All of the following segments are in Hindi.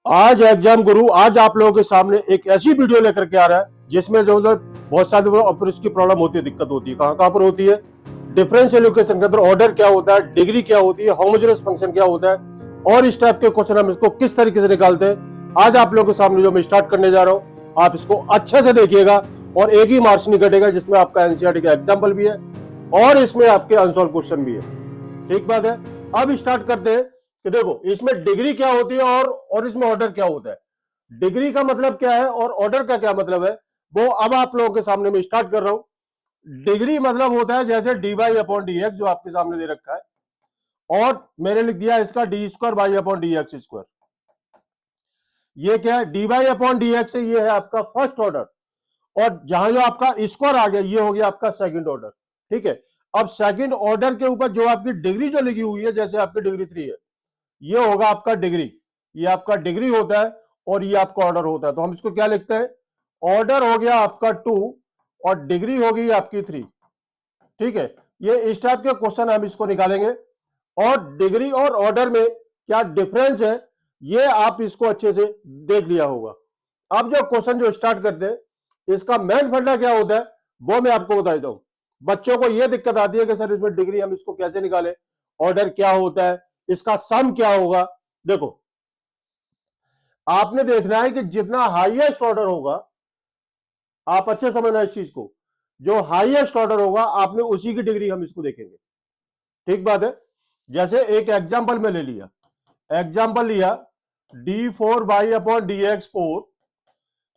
आज एग्जाम गुरु आज आप लोगों के सामने एक ऐसी वीडियो लेकर के आ रहा है जिसमें जो बहुत सारे ऑफिस की प्रॉब्लम होती है, दिक्कत होती है। कहां कहां पर होती है? डिफरेंशियल इक्वेशन के अंदर ऑर्डर क्या होता है, डिग्री क्या होती है, होमोजेनियस फंक्शन क्या होता है और इस टाइप के क्वेश्चन हम इसको किस तरीके से निकालते हैं। आज आप लोगों के सामने जो मैं स्टार्ट करने जा रहा हूं, आप इसको अच्छे से देखिएगा और एक ही मार्क्स नहीं कटेगा, जिसमें आपका एनसीईआरटी का एग्जाम्पल भी है और इसमें आपके अनसॉल्व क्वेश्चन भी है। ठीक बात है। अब स्टार्ट करते हैं कि देखो इसमें डिग्री क्या होती है और इसमें ऑर्डर क्या होता है। डिग्री का मतलब क्या है और ऑर्डर का क्या मतलब है, वो अब आप लोगों के सामने में स्टार्ट कर रहा हूं। डिग्री मतलब होता है जैसे d y upon d x, जो आपके सामने दे रखा है, और मैंने लिख दिया इसका d square y upon d x square. ये क्या है? D y upon d x, ये है आपका फर्स्ट ऑर्डर, और जहां जो आपका स्क्वायर आ गया ये हो गया आपका सेकंड ऑर्डर। ठीक है। अब सेकंड ऑर्डर के ऊपर जो आपकी डिग्री जो लिखी हुई है, जैसे आपकी डिग्री 3 है, ये होगा आपका डिग्री, ये आपका डिग्री होता है और ये आपका ऑर्डर होता है। तो हम इसको क्या लिखते हैं? ऑर्डर हो गया आपका 2 और डिग्री हो गई आपकी 3। ठीक है। ये इस टाइप के क्वेश्चन हम इसको निकालेंगे और डिग्री और ऑर्डर में क्या डिफरेंस है ये आप इसको अच्छे से देख लिया होगा। अब जो क्वेश्चन जो स्टार्ट करते हैं, इसका मेन फंडा क्या होता है वो मैं आपको बता देता हूं। बच्चों को यह दिक्कत आती है कि सर इसमें डिग्री हम इसको कैसे निकालें, ऑर्डर क्या होता है, इसका सम क्या होगा। देखो आपने देखना है कि जितना हाईएस्ट ऑर्डर होगा, आप अच्छे समझना इस चीज को, जो हाईएस्ट ऑर्डर होगा आपने उसी की डिग्री हम इसको देखेंगे। ठीक बात है। जैसे एक एग्जांपल में ले लिया, एग्जांपल लिया d four by upon d x four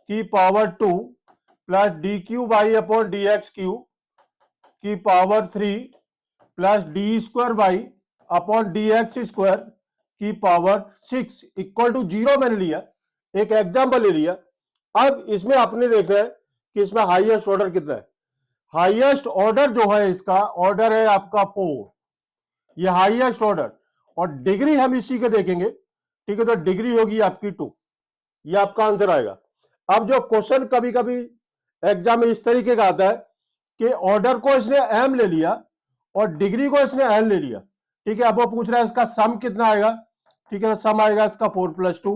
की power 2 plus d q by upon d x q की power 3 plus d square by upon d x square की पावर 6 इक्वल टू 0 मैंने लिया, एक एग्जांपल ले लिया। अब इसमें आपने देखना है कि इसमें हाईएस्ट ऑर्डर कितना है। हाईएस्ट ऑर्डर जो है, इसका ऑर्डर है आपका 4, ये हाईएस्ट ऑर्डर, और डिग्री हम इसी के देखेंगे। ठीक है। तो डिग्री होगी आपकी 2, ये आपका आंसर आएगा। अब जो क्वेश्चन कभी कभी एग्जाम में इस तरीके का आता है कि ऑर्डर को इसने एम ले लिया और डिग्री को इसने एन ले लिया। ठीक है। अब वो पूछ रहा है इसका सम कितना आएगा। ठीक है। सम आएगा इसका 4 + 2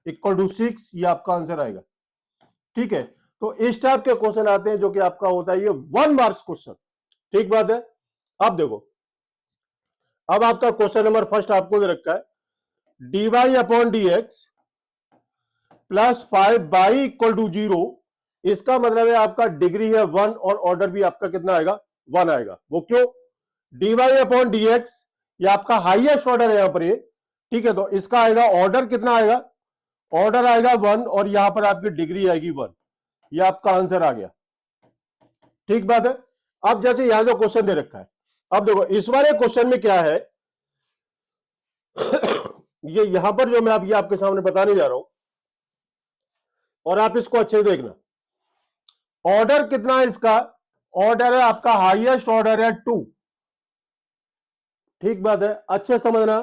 इक्वल टू 6, ये आपका आंसर आएगा। ठीक है। तो इस टाइप के क्वेश्चन आते हैं जो कि आपका होता है ये 1 मार्क्स क्वेश्चन। ठीक बात है। अब देखो, अब आपका क्वेश्चन नंबर फर्स्ट आपको दे रखा है d y upon d x plus 5 by equal to 0। इसका मतलब है आपका डिग्री है 1 और ऑर्डर भी आपका कितना आएगा? 1 आएगा। वो क्यों? D y upon d x, ये आपका हाईएस्ट ऑर्डर है यहां पर ये। ठीक है। तो इसका आएगा ऑर्डर कितना आएगा? ऑर्डर आएगा 1 और यहां पर आपकी डिग्री आएगी 1, ये आपका आंसर आ गया। ठीक बात है। अब जैसे यहां जो क्वेश्चन दे रखा है, अब देखो इस वाले क्वेश्चन में क्या है ये यहां पर जो मैं अभी आपके सामने बताने जा रहा हूं, और आप इसको अच्छे से देखना। ऑर्डर कितना है इसका? ऑर्डर है आपका, हाईएस्ट ऑर्डर है 2। ठीक बात है, अच्छे समझना।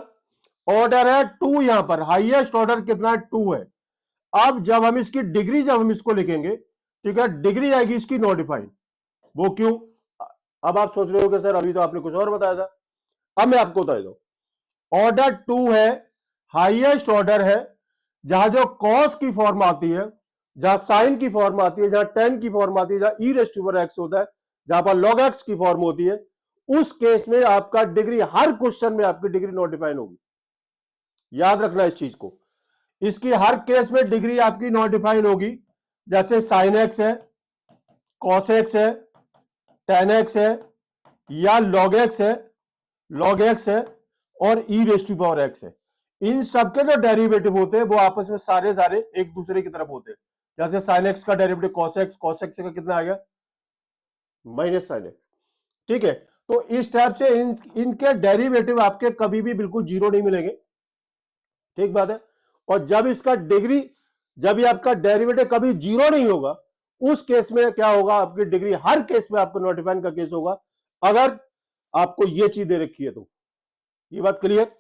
ऑर्डर है 2, यहां पर हाईएस्ट ऑर्डर कितना है? 2 है। अब जब हम इसकी डिग्री, जब हम इसको लिखेंगे, ठीक है, डिग्री आएगी इसकी नॉट डिफाइंड। वो क्यों? अब आप सोच रहे हो कि सर अभी तो आपने कुछ और बताया था। अब मैं आपको बता दूं, ऑर्डर 2 है, हाईएस्ट ऑर्डर है, जहां जो कॉस की फॉर्म आती है, जहां साइन की फॉर्म आती है, जहां टेन की फॉर्म आती है, जहां e raise to power x होता है, जहां पर लॉग एक्स की फॉर्म होती है, उस केस में आपका डिग्री, हर क्वेश्चन में आपकी डिग्री नॉट डिफाइन होगी। याद रखना इस चीज को, इसकी हर केस में डिग्री आपकी नॉट डिफाइन होगी। जैसे साइन एक्स है, कॉस एक्स है, टेन एक्स है, या लॉग एक्स है, लॉग एक्स है, और e raise to power x है। इन सबके जो डेरिवेटिव होते हैं वो आपस में सारे एक दूसरे की तरफ होते हैं। जैसे साइन एक्स का डेरिवेटिव कॉस एक्स का कितना आ गया? Minus sine x. ठीक है। तो इस टाइप से इनके डेरिवेटिव आपके कभी भी बिल्कुल जीरो नहीं मिलेंगे। ठीक बात है। और जब इसका डिग्री, जब ये आपका डेरिवेटिव कभी जीरो नहीं होगा, उस केस में क्या होगा? आपकी डिग्री हर केस में आपको नोटिफाइन का केस होगा, अगर आपको ये चीज दे रखी है तो। ये बात क्लियर?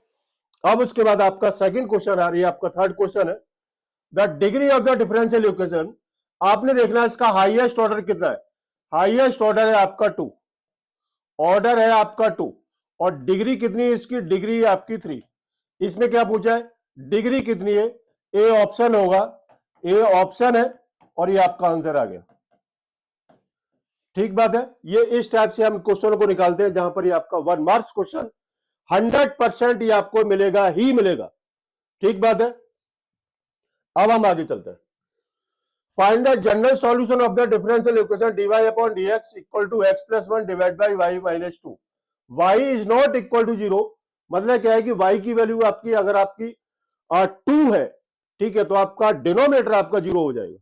अब उसके बाद आपका सेकंड क्वेश्चन आ रही है, आपका थर्ड क्वेश्चन है the degree of the differential equation. आपने देखना है इसका हाईएस्ट ऑर्डर कितना है। हाईएस्ट ऑर्डर है आपका 2, ऑर्डर है आपका 2, और डिग्री कितनी है इसकी? डिग्री है आपकी 3। इसमें क्या पूछा है? डिग्री कितनी है? ए ऑप्शन होगा, ए ऑप्शन है और ये आपका आंसर आ गया। ठीक बात है। ये इस टाइप से हम क्वेश्चन को निकालते हैं जहां पर ये आपका 1 मार्क्स क्वेश्चन 100% ये आपको मिलेगा ही मिलेगा। ठीक बात है। अब हम आगे चलते हैं। Find the general solution of the differential equation dy upon dx equal to x plus 1 divide by y minus 2। y is not equal to 0, मतलब क्या है कि y की वैल्यू आपकी अगर आपकी 2 है, ठीक है, तो आपका डिनोमिनेटर आपका 0 हो जाएगा।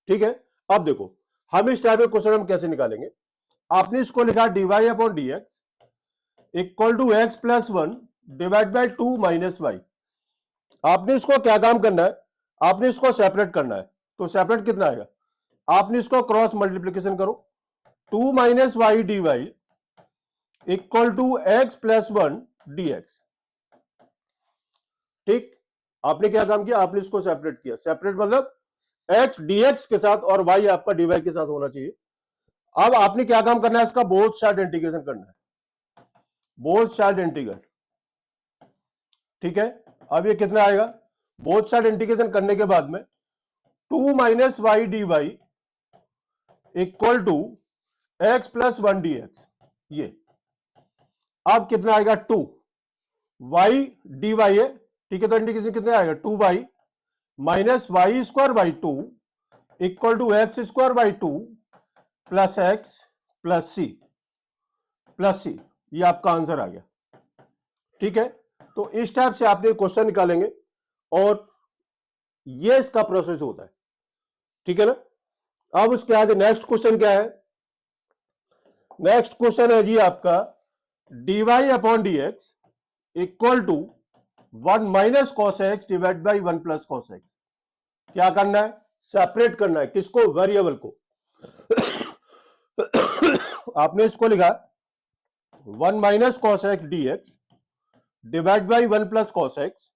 ठीक है। अब देखो हम इस टाइप के क्वेश्चन हम कैसे निकालेंगे। आपने इसको लिखा dy upon dx equal to x plus 1 divide by 2 minus y. आपने इसको क्या काम करना है, आपने इसको सेपरेट करना है। तो सेपरेट कितना आएगा, आपने इसको क्रॉस मल्टीप्लीकेशन करो, 2 minus y d y equal to x plus 1 dx। ठीक, आपने क्या काम किया, आपने इसको सेपरेट किया। सेपरेट मतलब x dx के साथ और y आपका dy के साथ होना चाहिए। अब आपने क्या काम करना है, इसका बोथ साइड इंटीग्रेशन करना है, बोथ साइड इंटीग्रल। ठीक है। अब ये कितना आएगा, बोथ साइड इंटीग्रेशन करने के बाद में 2 minus y d y equal to x plus 1 d x. ये अब कितना आएगा, 2 वाई डी वाई है, ठीक है, तो इंटीग्रेशन कितना आएगा, 2 y minus y square by 2 equal to x square by 2 plus x plus c. ये आपका आंसर आ गया। ठीक है। तो इस टाइप से आपने क्वेश्चन निकालेंगे और ये इसका प्रोसेस होता है। ठीक है ना। अब उसके आगे नेक्स्ट क्वेश्चन क्या है, नेक्स्ट क्वेश्चन है जी आपका dy upon dx equal to 1 minus cos x divide by 1 plus cos x. क्या करना है, सेपरेट करना है, किसको, वेरिएबल को। आपने इसको लिखा 1 minus cos x dx divide by 1 plus cos x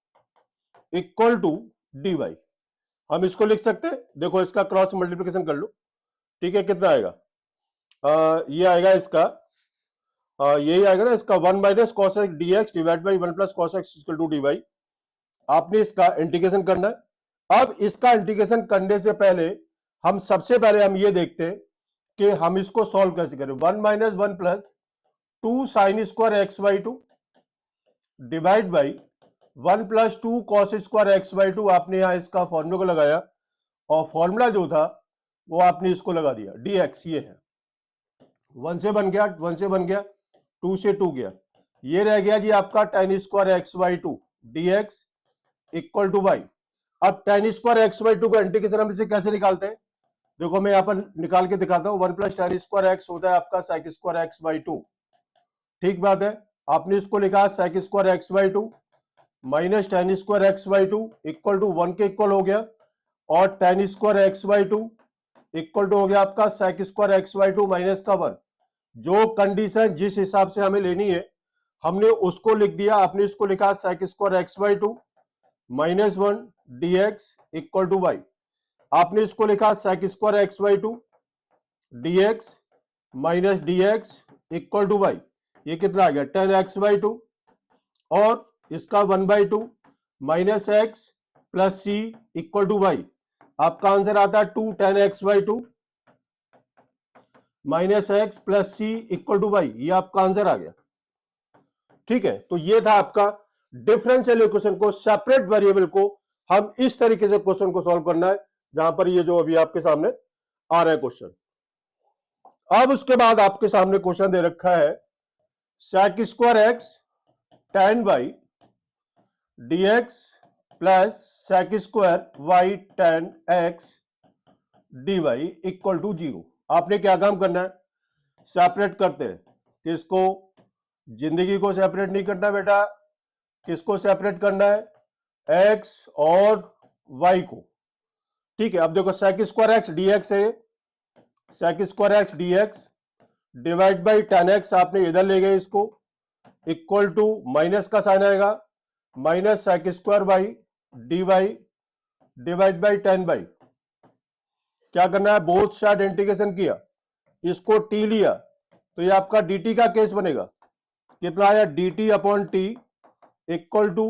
equal to dy। हम इसको लिख सकते हैं, देखो इसका क्रॉस मल्टीप्लिकेशन कर लो। ठीक है, कितना आएगा, ये आएगा इसका, यही आएगा ना इसका 1 minus cos x dx divide by 1 plus cos x equal to dy। आपने इसका इंटीग्रेशन करना है। अब इसका इंटीग्रेशन करने से पहले हम सबसे पहले हम ये देखते हैं कि हम इसको सॉल्व कैसे करें। 1 minus 1 plus 2 sine square x by 2 divide by 1 plus 2 cos square x by 2। आपने यहां इसका फॉर्मूला को लगाया और फॉर्मूला जो था वो आपने इसको लगा दिया, dx ये है, 1 से बन गया, 1 से बन गया, 2 से 2 गया, ये रह गया जी आपका tan square x by 2 dx equal to y. अब tan स्क्वायर एक्स बाई 2 का इंटीग्रेशन हम इसे कैसे निकालते हैं, देखो मैं यहां पर निकाल के दिखाता हूं। 1 प्लस tan स्क्वायर एक्स होता है आपका sec स्क्वायर एक्स बाई 2। ठीक बात है। आपने इसको लिखा sec square x by 2 minus tan square x by 2 equal to 1 के इक्वल हो गया, और tan square x by 2 equal to हो गया आपका sec square x by 2 minus का 1। जो कंडीशन जिस हिसाब से हमें लेनी है हमने उसको लिख दिया। आपने इसको लिखा sec square x by 2 minus 1 dx equal to y. आपने इसको लिखा sec square x by 2 dx minus dx equal to y. ये कितना आ गया, 10x बाई 2 और इसका 1 by 2 minus x plus C equal to y. आपका आंसर आता है 2 10x by 2 minus x plus C equal to y. ये आपका आंसर आ गया। ठीक है। तो ये था आपका डिफरेंशियल इक्वेशन को, सेपरेट वेरिएबल को हम इस तरीके से क्वेश्चन को सॉल्व करना है जहां पर ये जो अभी आपके सामने आ रहा है क्वेश्चन। अब उसके बाद आपके सामने क्वेश्चन दे रखा है sec square x tan y dx plus sec square y tan x dy equal to 0। आपने क्या काम करना है, सेपरेट करते हैं, किसको, जिंदगी को सेपरेट नहीं करना बेटा, किसको सेपरेट करना है, x और y को। ठीक है। अब देखो sec स्क्वायर एक्स dx है, sec square x dx divide by tan x आपने इधर ले गए इसको, इक्वल टू माइनस का साइन आएगा, minus sec square by dy divide by tan by. क्या करना है, बोथ साइड इंटीग्रेशन किया, इसको t लिया, तो ये आपका dt का केस बनेगा। कितना आया, dt upon t equal to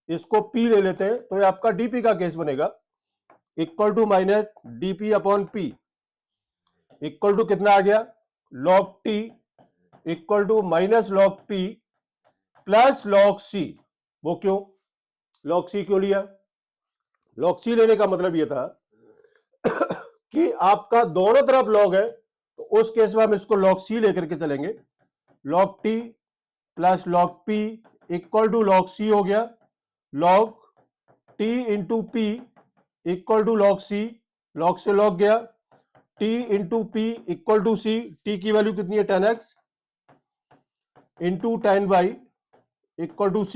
इसको p ले लेते हैं तो ये आपका dp का केस बनेगा, equal to minus dp upon p, equal to कितना आ गया, log t equal to minus log p plus log c। वो क्यों, log c क्यों लिया, log c लेने का मतलब ये था कि आपका दोनों तरफ log है, तो उस केस में हम इसको log c लेकर के चलेंगे, log t plus log p equal to log c हो गया, log t into p equal to log c, log से log गया, t into p equal to c, t की वैल्यू कितनी है 10x into 10y equal to c,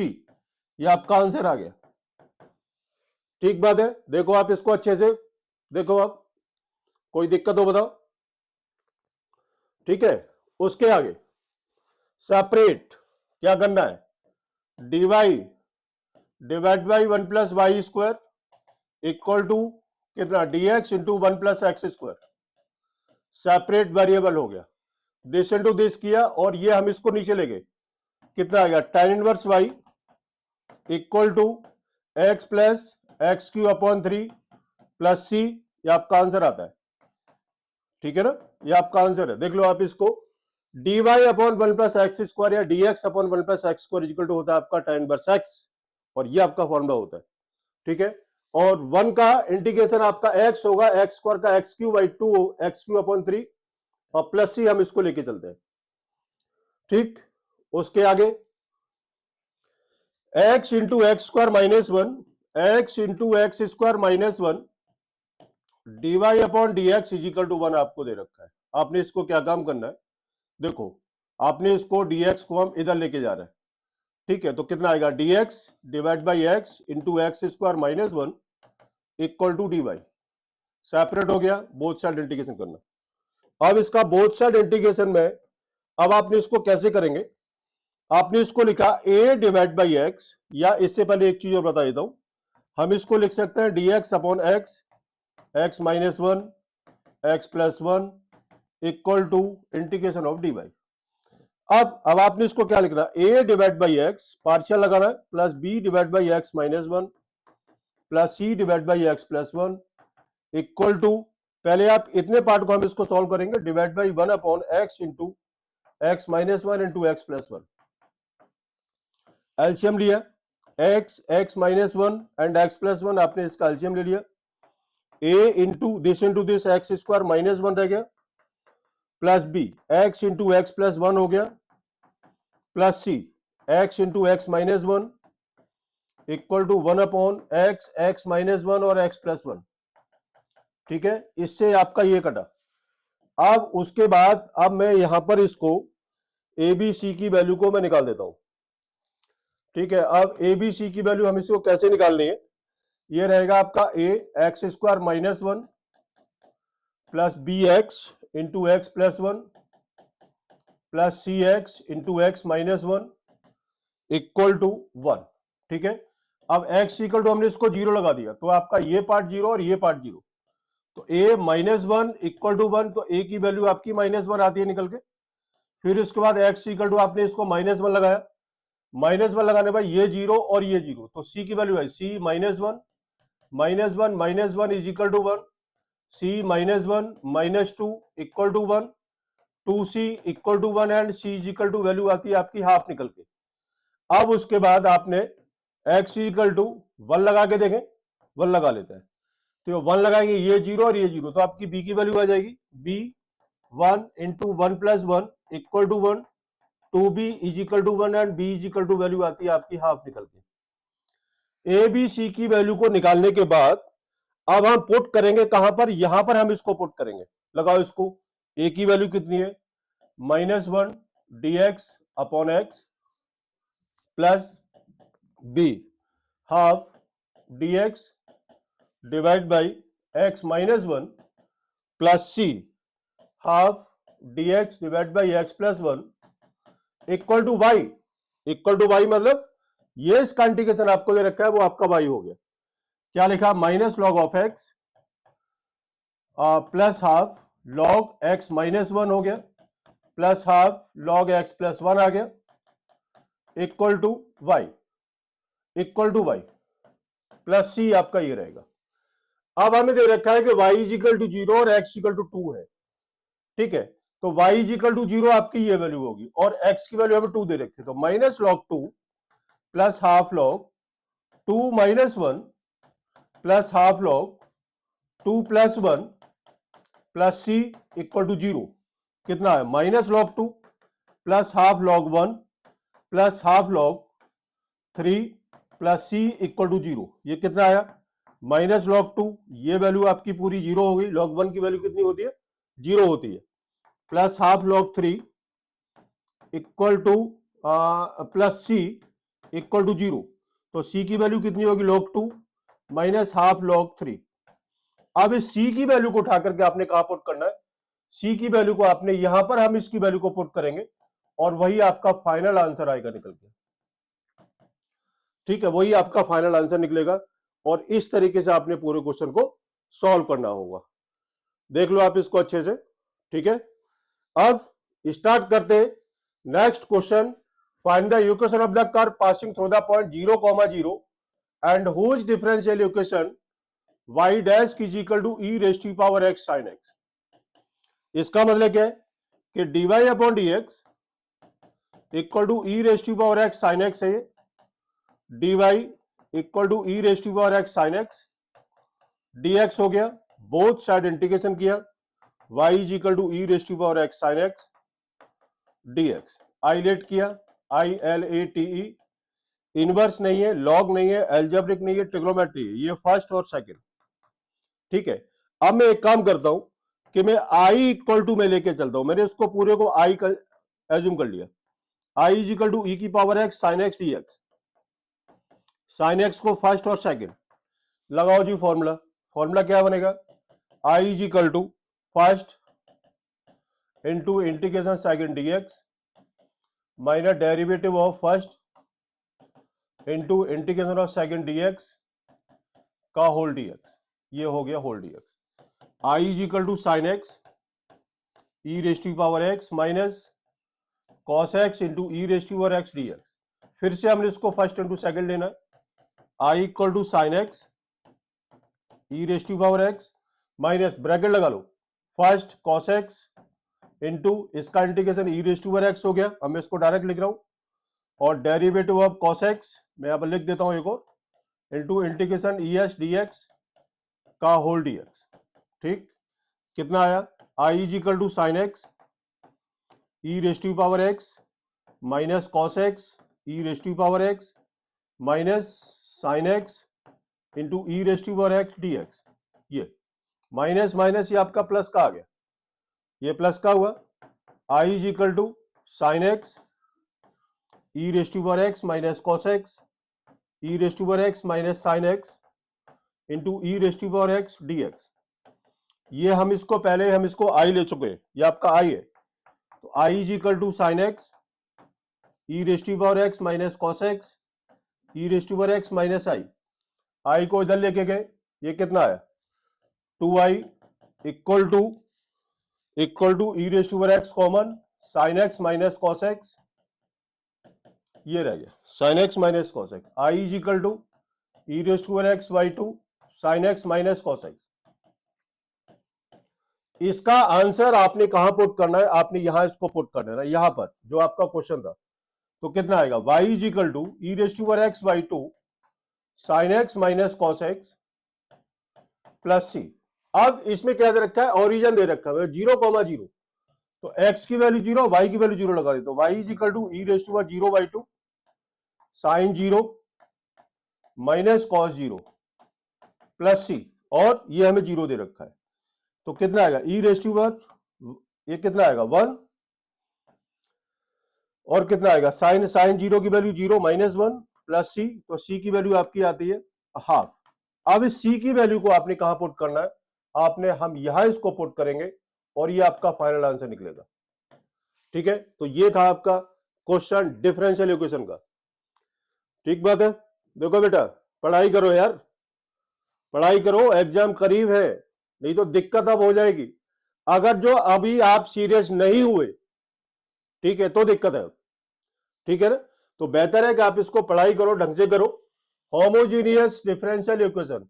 ये आपका आंसर आ गया। ठीक बात है, देखो आप इसको अच्छे से देखो, आप कोई दिक्कत हो बताओ। ठीक है, उसके आगे सेपरेट क्या करना है, dy divide by 1 plus y square equal to कितना dx into 1 plus x square, separate variable हो गया, दिस इंटू दिस किया और ये हम इसको नीचे ले गए, कितना आ गया tan inverse y equal to x plus x cube upon 3 plus c, ये आपका आंसर आता है। ठीक है ना, ये आपका आंसर है, देख लो आप इसको, dy upon 1 plus x square या dx upon 1 plus x square equal to होता है आपका tan इनवर्स x, और ये आपका फॉर्मूला होता है। ठीक है, और 1 का इंटीग्रेशन आपका x होगा एक्स स्क्वायर का x Q by 2 x cube upon 3 और प्लस c हम इसको लेके चलते हैं। ठीक, उसके आगे x into x square minus 1 x into x square minus 1 dy upon dx equal to 1 आपको दे रखा है। आपने इसको क्या काम करना है, देखो आपने इसको dx को हम इधर लेके जा रहे हैं। ठीक है, तो कितना आएगा dx divide by x into x square minus 1 equal to dy, separate हो गया, बोथ साइड इंटीग्रेशन करना। अब इसका बोथ साइड इंटीग्रेशन में अब आपने इसको कैसे करेंगे, आपने इसको लिखा a डिवाइड बाई एक्स, या इससे पहले एक चीज और बता देता हूं, हम इसको लिख सकते हैं dx upon x x minus 1 x plus 1 equal to integration of dy। अब आपने इसको क्या लिखना, a divide by x partial लगाना है plus b divide by x minus 1 plus c divide by x plus 1 equal to, पहले आप इतने पार्ट को हम इसको सॉल्व करेंगे, divide by 1 upon x into x minus 1 into x plus 1, LCM लिया x x minus 1 and x plus 1, आपने इसका एलसीएम ले लिया, a into this x square minus 1 रह गया plus b x into x plus 1 हो गया plus c x into x minus 1 equal to 1 upon x x minus 1 और एक्स प्लस 1। ठीक है, इससे आपका ये कटा। अब उसके बाद अब मैं यहां पर इसको ए बी सी की वैल्यू को मैं निकाल देता हूं। ठीक है, अब ए बी सी की वैल्यू हम इसको कैसे निकालनी है, ये रहेगा आपका a x square minus 1 plus b x into x plus 1 plus c x into x minus 1 equal to 1। ठीक है, अब x इक्वल टू हमने इसको 0 लगा दिया, तो आपका ये पार्ट 0 और ये पार्ट 0, तो a माइनस 1 इक्वल टू 1, तो a की वैल्यू आपकी माइनस 1 आती है निकल के। फिर उसके बाद x इक्वल टू आपने इसको माइनस 1 लगाया, माइनस 1 लगाने पर ये 0 और ये 0, तो c की वैल्यू है c minus 1 minus 1 is equal to 1, c minus 1 minus 2 equal to 1, 2c equal to 1 and c is equal to value आती है आपकी हाफ निकल के। अब उसके बाद आपने x इक्वल टू 1 लगा के देखें, 1 लगा लेते हैं, तो 1 लगाएंगे, ये 0 और ये 0, तो आपकी b की वैल्यू आ जाएगी b 1 into 1 plus 1 equal to 1, 2b is equal to 1 and b is equal to value आती है आपकी हाफ निकल के। ए बी सी की वैल्यू को निकालने के बाद अब हम पुट करेंगे कहां पर, यहां पर हम इसको पुट करेंगे, लगाओ इसको, ए की वैल्यू कितनी है minus 1 dx upon x plus b half dx divide by x minus 1 plus c half dx divide by x plus 1 equal to y, equal to y मतलब ये इसका इंटीग्रेशन आपको दे रखा है वो आपका y हो गया, क्या लिखा minus log of x plus half log x minus 1 हो गया plus half log x plus 1 आ गया equal to y। Equal to y plus c आपका ये रहेगा। अब हमें दे रखा है कि y इज इक्वल टू 0 और x इक्वल टू 2 है, ठीक है। तो y इज इक्वल टू 0 आपकी ये वैल्यू होगी और x की वैल्यू हमें 2 दे रखी है, तो minus log 2 plus half log 2 minus 1 plus half log 2 plus 1 plus C equal to 0। कितना है? Minus log 2 plus half log 1 plus half log 3 plus C equal to 0। ये कितना आया? माइनस लॉग 2, ये वैल्यू आपकी पूरी 0 हो गई। लॉग 1 की वैल्यू कितनी होती है? 0 होती है। Plus half log 3 equal to plus C equal to 0। तो सी की वैल्यू कितनी होगी? Log 2 minus half log 3। अब इस सी की वैल्यू को उठा करके आपने कहां पुट करना है? सी की वैल्यू को आपने यहां पर, हम इसकी वैल्यू को पुट करेंगे और वही आपका फाइनल आंसर आएगा निकल के, ठीक है। वही आपका फाइनल आंसर निकलेगा और इस तरीके से आपने पूरे क्वेश्चन को सॉल्व करना होगा। देख लो आप इसको अच्छे से, ठीक है। अब स्टार्ट करते हैं next question. Find the equation of the curve passing through the point 0, 0 and whose differential equation y dash is equal to e raise to power x sin x। इसका मतलब क्या है कि dy upon dx equal to e raise to power x sin x है। dy equal to e raise to power x sin x, dx हो गया, बोथ साइड इंटीग्रेशन किया, y is equal to e raise to power x sin x dx। ILATE किया, ILATE, इनवर्स नहीं है, लॉग नहीं है, एल्जेब्रिक नहीं है, ट्रिग्नोमेट्री है, ये फर्स्ट और सेकंड, ठीक है। अब मैं एक काम करता हूं कि मैं i इक्वल टू में लेके चलता हूं। मैंने इसको पूरे को i का एज्यूम कर लिया। i is equal to e की power x sin x dx। sin x को फर्स्ट और सेकंड लगाओ जी फॉर्मूला। फॉर्मूला क्या बनेगा? i is equal to first into integration second dx minus derivative of first into integration of second dx का होल dx। ये हो गया whole dx। i is equal to sine x e raise to power x minus cos x into e raise to power x dx। फिर से हमने इसको फर्स्ट इंटू सेकंड लेना है। i equal to sine x e raise to power x minus bracket लगा लो फर्स्ट कॉस x इंटू इसका integration e raise to power x हो गया। अब मैं इसको डायरेक्ट लिख रहा हूं और डेरिवेटिव ऑफ कॉस x मैं यहां पर लिख देता हूं एक और, into integration e s d x का होल dx। ठीक, कितना आया? i is equal to sine x e raise to power x minus cos x e raise to power x minus sine x into e raise to power x dx। ये माइनस माइनस ये आपका प्लस का आ गया, ये प्लस का हुआ। i is equal to sine x e raise to power x minus cos x e raise to power x minus sine x into e raise to power x dx। ये हम इसको पहले हम इसको i ले चुके हैं, ये आपका i है। तो i is equal to sine x e raise to power x minus cos x e raise to power x minus i को इधर लेके गए, ये कितना आया? 2i equal to e raise to power x common sine x minus cos x, ये रह गया sine x minus cos x। i is equal to e raise to power x by 2 sine x minus cos x। इसका आंसर आपने कहां पुट करना है? आपने यहां इसको पुट करना है, यहां पर जो आपका क्वेश्चन था। तो कितना आएगा? y is equal to e raise to power x by 2 sine x minus cos x plus c. अब इसमें क्या दे रखा है? ओरिजिन दे रखा है 0,0, तो x की वैल्यू 0, y की वैल्यू 0 लगा दी। तो y is equal to e raise to power 0 by 2 sine 0 minus cos 0 plus c, और ये हमें 0 दे रखा है। तो कितना आएगा? ई रेज़ टू पावर, ये कितना आएगा? 1, और कितना आएगा? साइन 0 की वैल्यू 0 माइनस 1 प्लस सी, तो सी की वैल्यू आपकी आती है हाफ। अब इस सी की वैल्यू को आपने कहां पुट करना है? आपने, हम यहां इसको पुट करेंगे और ये आपका फाइनल आंसर निकलेगा। ठीक है, तो ये था आपका क्वेश्चन डिफरेंशियल इक्वेशन का। ठीक बात है। देखो बेटा, पढ़ाई करो यार, पढ़ाई करो, एग्जाम करीब है, नहीं तो दिक्कत अब हो जाएगी। अगर जो अभी आप सीरियस नहीं हुए, ठीक है, तो दिक्कत है, ठीक है ना। तो बेहतर है कि आप इसको पढ़ाई करो, ढंग से करो, होमोजीनियस डिफरेंशियल इक्वेशन।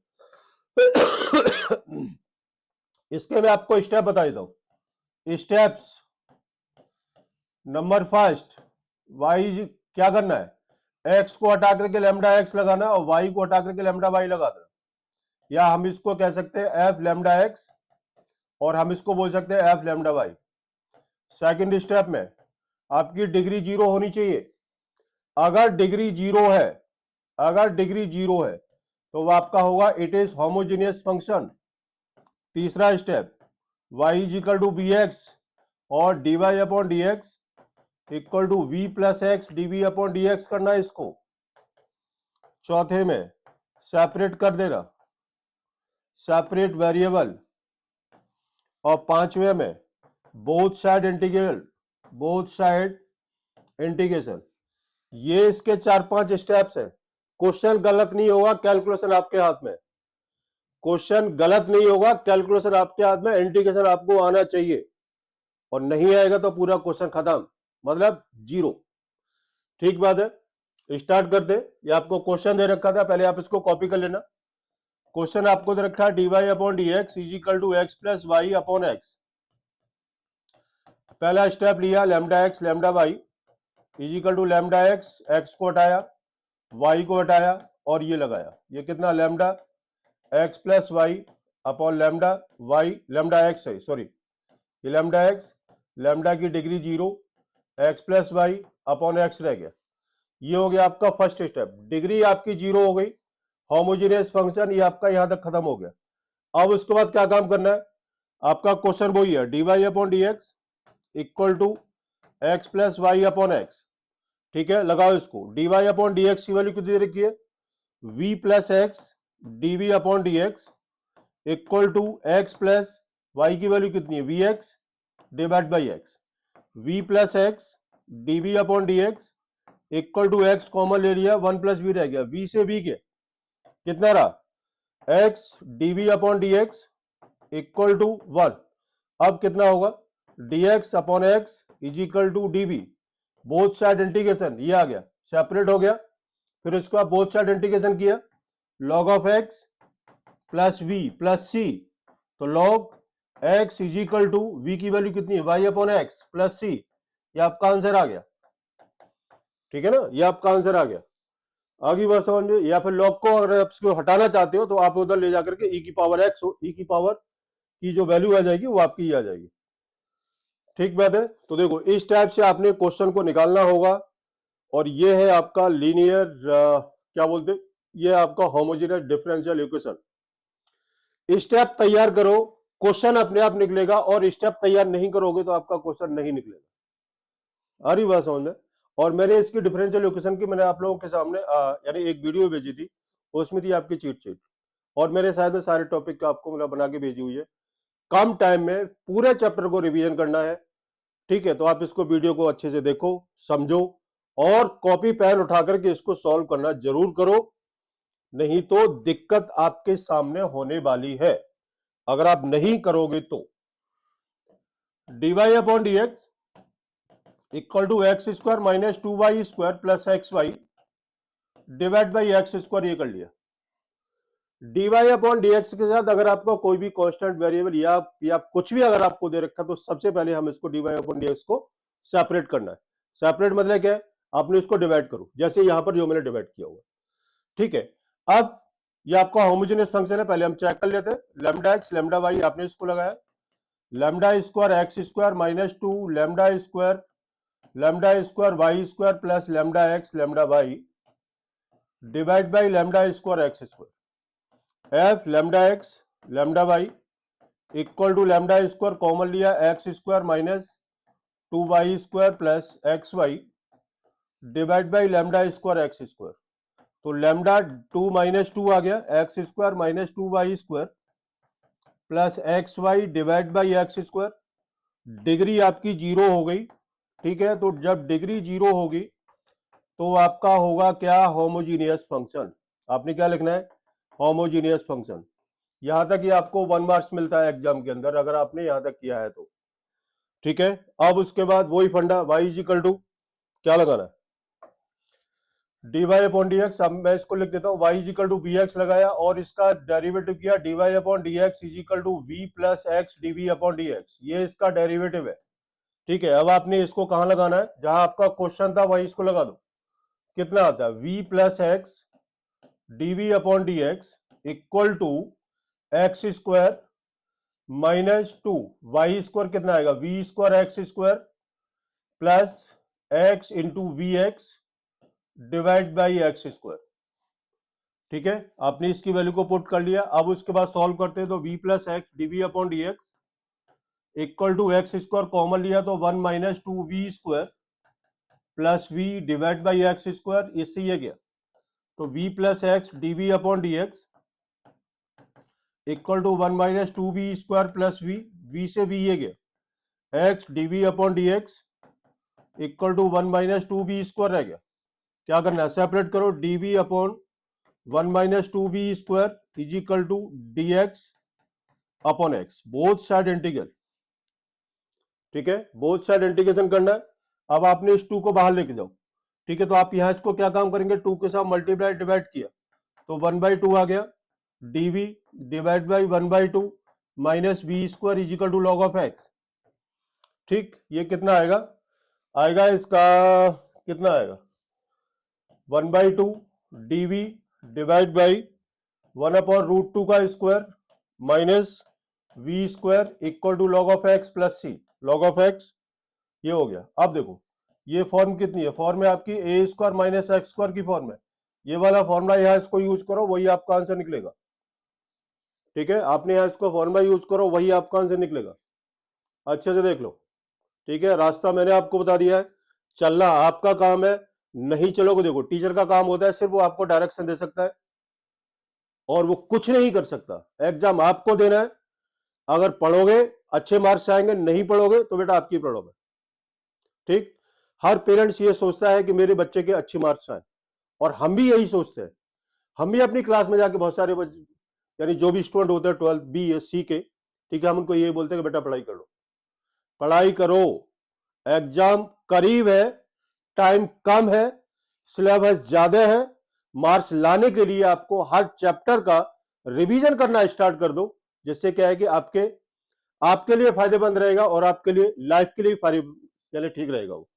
इसके मैं आपको स्टेप बता देता हूं। स्टेप्स नंबर फर्स्ट, वाई क्या करना है, एक्स को हटा करके लैम्डा एक्स लगाना और वाई को हटा करके लैम्डा वाई लगा देना, या हम इसको कह सकते हैं एफ लैम्डा एक्स और हम इसको बोल सकते हैं f lambda y. Second step में आपकी डिग्री जीरो होनी चाहिए। अगर डिग्री जीरो है, अगर डिग्री जीरो है तो वो आपका होगा इट इज होमोजेनियस फंक्शन। तीसरा step, y is equal to B x और d y upon d x equal to v plus x d v upon d x करना है इसको। चौथे में सेपरेट कर देना, सेपरेट वेरिएबल। और पांचवे में both side integral, both side integration. ये इसके 4-5 स्टेप्स हैं। क्वेश्चन गलत नहीं होगा, कैलकुलेशन आपके हाथ में। क्वेश्चन गलत नहीं होगा, कैलकुलेशन आपके हाथ में, इंटीग्रेशन आपको आना चाहिए और नहीं आएगा तो पूरा क्वेश्चन खत्म, मतलब जीरो। ठीक बात है, स्टार्ट करते। ये आपको क्वेश्चन दे रखा था, पहले आप इसको कॉपी कर लेना। क्वेश्चन आपको दे रखा है d y upon d x is equal to x plus y upon x. पहला स्टेप लिया lambda x lambda y is equal to lambda x, x को हटाया, वाई को हटाया और ये लगाया। ये कितना, lambda x plus y upon lambda y, lambda x है सॉरी, ये लैम्डा एक्स, लैम्डा की degree zero, x plus y upon x रह गया। ये हो गया आपका फर्स्ट स्टेप। डिग्री आपकी जीरो हो गई, होमोजेनियस फंक्शन ये आपका यहां तक खत्म हो गया। अब उसके बाद क्या काम करना है, आपका क्वेश्चन वही है, d y upon d x equal to x plus y upon x. ठीक है, लगाओ इसको। D y upon d x की वैल्यू कितनी दे रखी है, v plus x d v upon d x equal to x plus y की वैल्यू कितनी है, v x divide by x. V plus x d v upon d x equal to x common ले लिया, वन प्लस वी रह गया, वी से वी के कितना रहा, x d v upon d x equal to one. अब कितना होगा, d x upon x is equal to d v, both side integration, ये आ गया, सेपरेट हो गया। फिर इसको आप बोथ साइड इंटीग्रेशन किया, log of x plus v plus c, तो log x is equal to v की वैल्यू कितनी है, y upon x plus c, ये आपका आंसर आ गया। ठीक है ना, ये आपका आंसर आ गया। आगे बात समझ में। या फिर लॉग को अगर आप इसको हटाना चाहते हो तो आप उधर ले जाकर के ई की पावर एक्स, ई की पावर की जो वैल्यू आ जाएगी वो आपकी ही आ जाएगी। ठीक बात है। तो देखो इस टाइप से आपने क्वेश्चन को निकालना होगा। और ये है आपका लीनियर क्या बोलते, ये आपका होमोजेनियस डिफरेंशियल इक्वेशन। स्टेप तैयार करो, क्वेश्चन अपने आप निकलेगा, और स्टेप तैयार नहीं करोगे तो आपका क्वेश्चन नहीं निकलेगा। आ रही बात समझ में। और मैंने इसकी डिफरेंशियल इक्वेशन की मैंने आप लोगों के सामने यानी एक वीडियो भेजी थी, उसमें थी आपकी चीट शीट, और मेरे साथ में सारे टॉपिक का आपको मतलब बना के भेजी हुई है। कम टाइम में पूरे चैप्टर को रिवीजन करना है। ठीक है, तो आप इसको वीडियो को अच्छे से देखो, समझो, और कॉपी पेन उठा करके इसको सॉल्व करना जरूर करो, नहीं तो दिक्कत आपके सामने होने वाली है अगर आप नहीं करोगे तो। D y upon d x equal to x square minus 2y square plus x y divide by x square, ये कर लिया। D y upon d x के साथ अगर आपका कोई भी कांस्टेंट वेरिएबल या कुछ भी अगर आपको दे रखा तो सबसे पहले हम इसको d y upon d x को सेपरेट करना है। सेपरेट मतलब क्या है, आपने इसको डिवाइड करो, जैसे यहां पर जो मैंने डिवाइड किया हुआ। ठीक है, अब ये आपका होमोजेनियस फंक्शन है, पहले हम चेक कर लेते हैं। लैम्डा एक्स लैम्डा वाई आपने इसको लगाया, lambda square x square minus 2 lambda square y square plus lambda x lambda y divide by lambda square x square. F lambda x lambda y equal to lambda square common लिया, x square minus 2y square plus x y divide by lambda square x square. तो लैम्डा 2 माइनस 2 आ गया, x square minus 2y square plus x y divide by x square. Degree आपकी जीरो हो गई। ठीक है, तो जब डिग्री जीरो होगी तो आपका होगा क्या, होमोजीनियस फंक्शन। आपने क्या लिखना है, होमोजीनियस फंक्शन। यहां तक ये आपको 1 मार्क्स मिलता है एग्जाम के अंदर अगर आपने यहां तक किया है तो। ठीक है, अब उसके बाद वही फंडा, y इज इक्वल टू क्या लगाना है, d y upon d x. अब मैं इसको लिख देता हूँ, y is equal to B x लगाया और इसका डेरिवेटिव किया, d y upon d x is equal to v plus x d v upon d x, ये इसका डेरिवेटिव है। ठीक है, अब आपने इसको कहाँ लगाना है, जहां आपका क्वेश्चन था वहीं इसको लगा दो। कितना आता है, v plus x d v upon d x equal to x square minus two y square, कितना आएगा, v square x square plus x into v x divide by x square. ठीक है, आपने इसकी वैल्यू को पुट कर लिया। अब उसके बाद सॉल्व करते हैं, तो v plus x DV upon d x equal to x square common लिया तो 1 minus two v square plus v divide by x square, इससे ये गया तो v plus x DV upon d x equal to 1 minus two v square plus v से v ये गया, x DV upon d x equal to 1 minus two v square रह गया। क्या करना है, सेपरेट करो, dv upon 1 minus two v square is equal to d x upon x, both side integral. ठीक है, बोथ साइड इंटीग्रेशन करना है। अब आपने इस 2 को बाहर लेके जाओ। ठीक है, तो आप यहां इसको क्या काम करेंगे, 2 के साथ मल्टीप्लाई डिवाइड किया तो 1/2 आ गया, dv divide by 1/2 minus v square is equal to log of x. ठीक, ये कितना आएगा, आएगा इसका कितना आएगा, 1/2 dv divide by 1 upon root 2 का square minus v square equal to log of x plus c, log of x ये हो गया। अब देखो ये फॉर्म कितनी है, फॉर्म है आपकी ए स्क्वायर माइनस एक्स स्क्वायर की फॉर्म है, ये वाला फॉर्मूला यहाँ इसको यूज करो, वही आपका आंसर निकलेगा। ठीक है, आपने यहाँ इसको फॉर्मूला यूज करो, वही आपका आंसर निकलेगा। अच्छे से देख लो। ठीक है, रास्ता मैंने आपको बता दिया है, चलना आपका काम है, नहीं चलोगे देखो टीचर का काम होता है सिर्फ वो आपको डायरेक्शन दे सकता है और वो कुछ नहीं कर सकता। एग्जाम आपको देना है, अगर पढ़ोगे अच्छे मार्क्स आएंगे, नहीं पढ़ोगे तो बेटा आपकी प्रॉब्लम है। ठीक, हर पेरेंट्स ये सोचता है कि मेरे बच्चे के अच्छे मार्क्स आए और हम भी यही सोचते हैं। हम भी अपनी क्लास में जाके बहुत सारे यानी जो भी स्टूडेंट होते हैं 12 बी सी के, ठीक है, हम उनको यही बोलते हैं कि बेटा पढ़ाई कर लो, पढ़ाई करो, एग्जाम करीब है, टाइम कम है, सिलेबस ज्यादा है, मार्क्स लाने के लिए आपको हर चैप्टर का रिवीजन करना स्टार्ट कर दो, जिससे क्या है कि आपके लिए फायदेमंद रहेगा और आपके लिए लाइफ के लिए यानी ठीक रहेगा वो।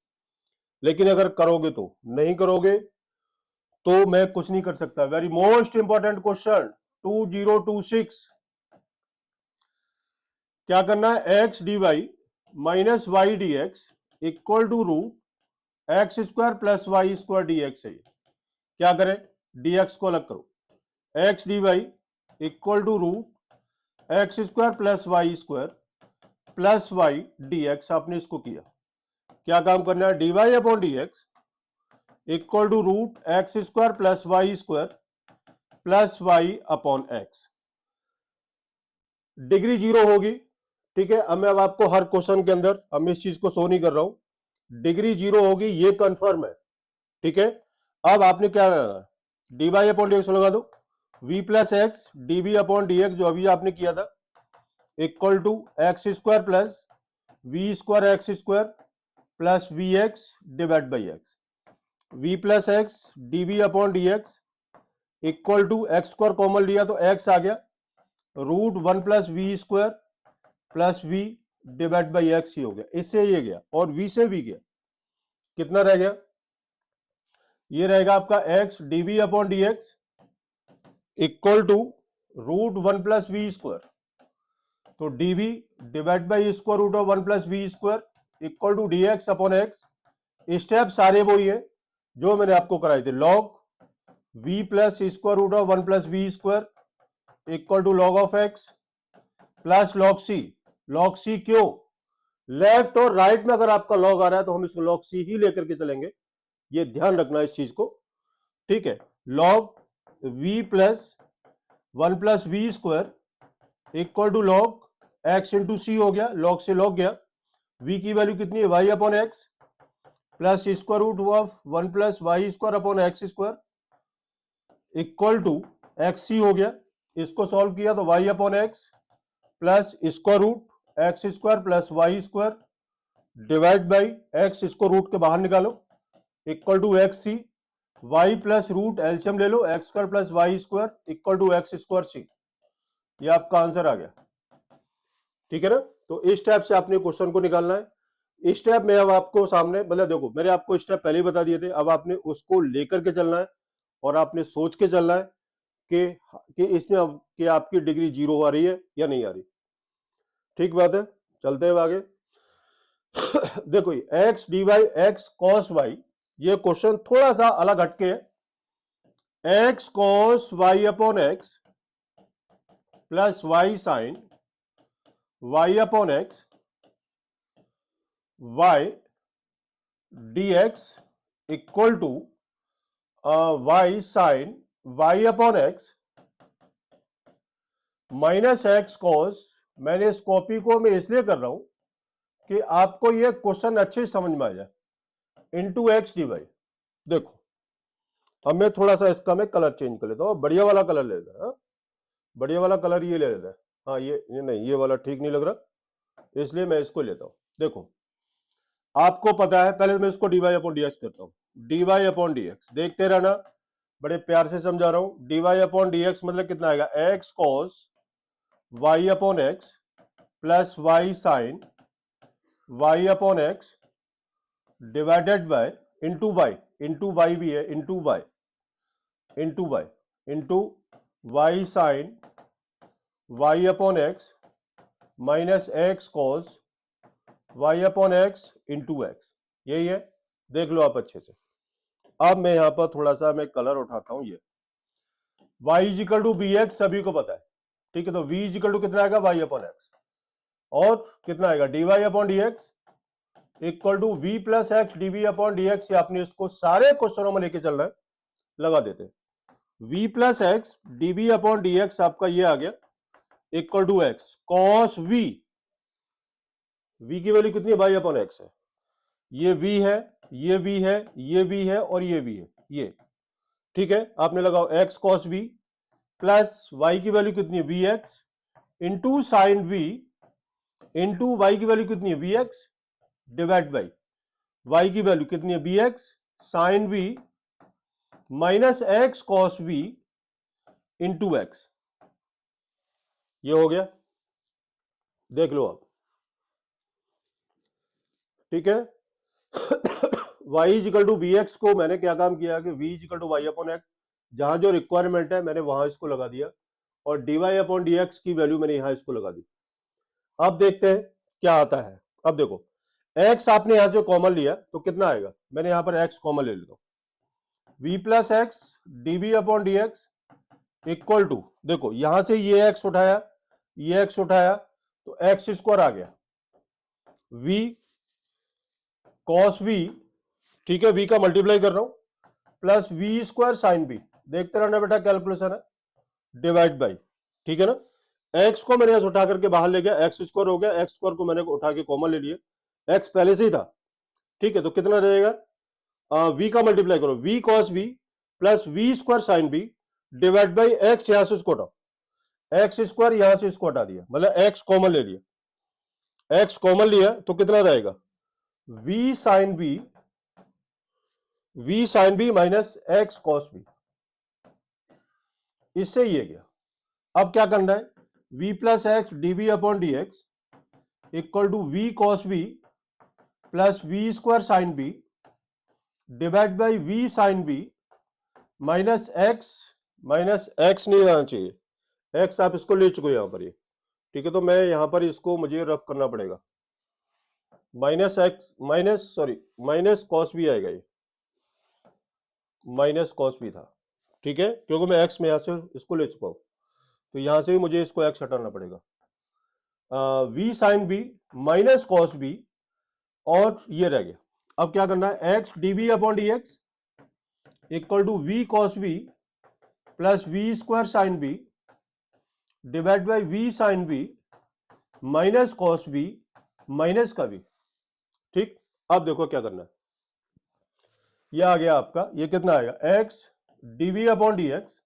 लेकिन अगर करोगे तो, नहीं करोगे तो मैं कुछ नहीं कर सकता। वेरी मोस्ट इंपॉर्टेंट क्वेश्चन 2026, क्या करना है, x d y minus y d x equal to root x square plus y square d x है। क्या करें, डी एक्स को अलग करो, x d y equal to root x square plus y square plus y d x, आपने इसको किया। क्या काम करना है, d y upon d x equal to root x square plus y square plus y upon x, degree 0 होगी। ठीक है, अब मैं आपको हर क्वेश्चन के अंदर, अब मैं इस चीज को शो नहीं कर रहा हूं, डिग्री 0 होगी, ये कंफर्म है। ठीक है, अब आपने क्या लगाना, d y upon d x लगा दो, v plus x d v upon d x जो अभी आपने किया था equal to x square plus v square x square plus v x divide by x, v plus x d v upon d x equal to x square common लिया तो एक्स आ गया, root 1 plus v square plus v divide by x ही हो गया, इससे ये गया और वी से वी गया, कितना रह गया, ये रहेगा आपका x DV upon d x equal to root 1 plus v square, तो d v divide by square root of 1 plus v square equal to d x upon x. Step सारे वही है जो मैंने आपको कराए थे, log v plus square root of 1 plus v square equal to log of x plus log c. Log c क्यों, लेफ्ट और राइट में अगर आपका लॉग आ रहा है तो हम इसको लॉग सी ही लेकर के चलेंगे, ये ध्यान रखना इस चीज को। ठीक है, log v plus 1 plus v square equal to log x into c हो गया, लॉग से लॉग गया, v की वैल्यू कितनी है, y upon x plus square root of 1 plus y square upon x square equal to x c हो गया। इसको सॉल्व किया तो y upon x plus square root x square plus y square divide by x, इसको रूट के बाहर निकालो equal to x c, y plus root LCM ले लो, x square plus y square equal to x square c, ये आपका आंसर आ गया। ठीक है ना। तो इस टाइप से आपने क्वेश्चन को निकालना है। इस स्टेप में अब आपको सामने मतलब देखो मैंने आपको स्टेप पहले ही बता दिए थे, अब आपने उसको लेकर के चलना है और आपने सोच के चलना है कि इसमें अब कि आपकी डिग्री 0 आ रही है या नहीं आ रही। ठीक बात है, चलते हैं आगे। देखो x d y x cos y, ये क्वेश्चन थोड़ा सा अलग हटके है। X cos y upon x plus y sine y upon x y d x equal to y sine y upon x minus x cos. मैंने इस कॉपी को मैं इसलिए कर रहा हूं कि आपको यह क्वेश्चन अच्छे समझ में आ जाए। Into x d y. देखो अब मैं थोड़ा सा इसका मैं कलर चेंज कर लेता हूं, बढ़िया वाला कलर ले लेता है, बढ़िया वाला कलर ये ले लेता है। हाँ ये नहीं, ये वाला ठीक नहीं लग रहा, इसलिए मैं इसको लेता हूं। देखो आपको पता है, पहले मैं इसको डीवाई अपॉन डीएक्स करता हूं। डीवाई अपॉन डीएक्स देखते रहना, बड़े प्यार से समझा रहा हूं। डीवाई अपॉन डीएक्स मतलब कितना आएगा, x cos y upon x plus y sine y upon x divided by into y भी है, into y into y sine y upon x minus x cos y upon x into x, यही है। देख लो आप अच्छे से। अब मैं यहां पर थोड़ा सा मैं कलर उठाता हूं। ये y is equal to B x सभी को पता है, ठीक है। तो v इजिकल टू कितना आएगा, y अपॉन एक्स, और कितना आएगा dy upon d x equal to v plus x d v upon d x. आपने इसको सारे क्वेश्चनों में लेके चलना है, लगा देते हैं। v plus x d v upon d x आपका ये आ गया equal to x cos v। v की वैल्यू कितनी है, y अपॉन एक्स है। ये v है, ये v है, ये v है और ये v है, ये ठीक है। आपने लगाओ x cos v plus y की वैल्यू कितनी है, vx into sine v into y की वैल्यू कितनी है, vx डिवाइड बाई y की वैल्यू कितनी है, bx sine v minus x cos v into x। ये हो गया, देख लो आप, ठीक है। y is equal to B x को मैंने क्या काम किया कि v is equal to y upon x, जहां जो रिक्वायरमेंट है मैंने वहां इसको लगा दिया, और dy अपॉन डी एक्स की वैल्यू मैंने यहां इसको लगा दी। अब देखते हैं क्या आता है। अब देखो x आपने यहां से कॉमन लिया तो कितना आएगा, मैंने यहां पर x कॉमन ले लेता हूं। v plus x dB upon d x equal to, देखो यहां से ये x उठाया, ये x उठाया तो एक्स स्क्वायर आ गया v कॉस v, ठीक है। v का मल्टीप्लाई कर रहा हूं plus v square sine v, देखते रहना बेटा कैलकुलेशन है, डिवाइड बाई, ठीक है ना। x को मैंने यहां उठा करके बाहर ले गया, एक्स स्क्वायर हो गया, एक्स स्क्वायर को मैंने उठा के कॉमन ले लिया, x पहले से ही था, ठीक है। तो कितना रहेगा, v का मल्टीप्लाई करो, v cos v plus v square sine b divide by x, यहां से इसको हटाओ, एक्स स्क्वायर यहां से इसको हटा दिया, मतलब x कॉमन ले लिया, x कॉमन लिया तो कितना रहेगा, v sine b minus x cos b, इससे ये गया। अब क्या करना है, v plus x dB upon d x equal to v cos b plus v square sine b divide by v sine b minus x नहीं आना चाहिए, एक्स आप इसको ले चुके हो यहां पर ये, ठीक है। तो मैं यहां पर इसको मुझे रफ करना पड़ेगा, माइनस कॉस बी आएगा, ये माइनस कॉस बी था, ठीक है, क्योंकि मैं एक्स में यहां से इसको ले चुका हूं, तो यहां से भी मुझे इसको एक्स हटाना पड़ेगा। V sine b minus cos b, और ये रह गया। अब क्या करना है, x dB upon d x equal to v cos b plus v square sine b divide by v sine b minus cos b minus का बी, ठीक। अब देखो क्या करना है, ये आ गया आपका, ये कितना आएगा, x DV upon d x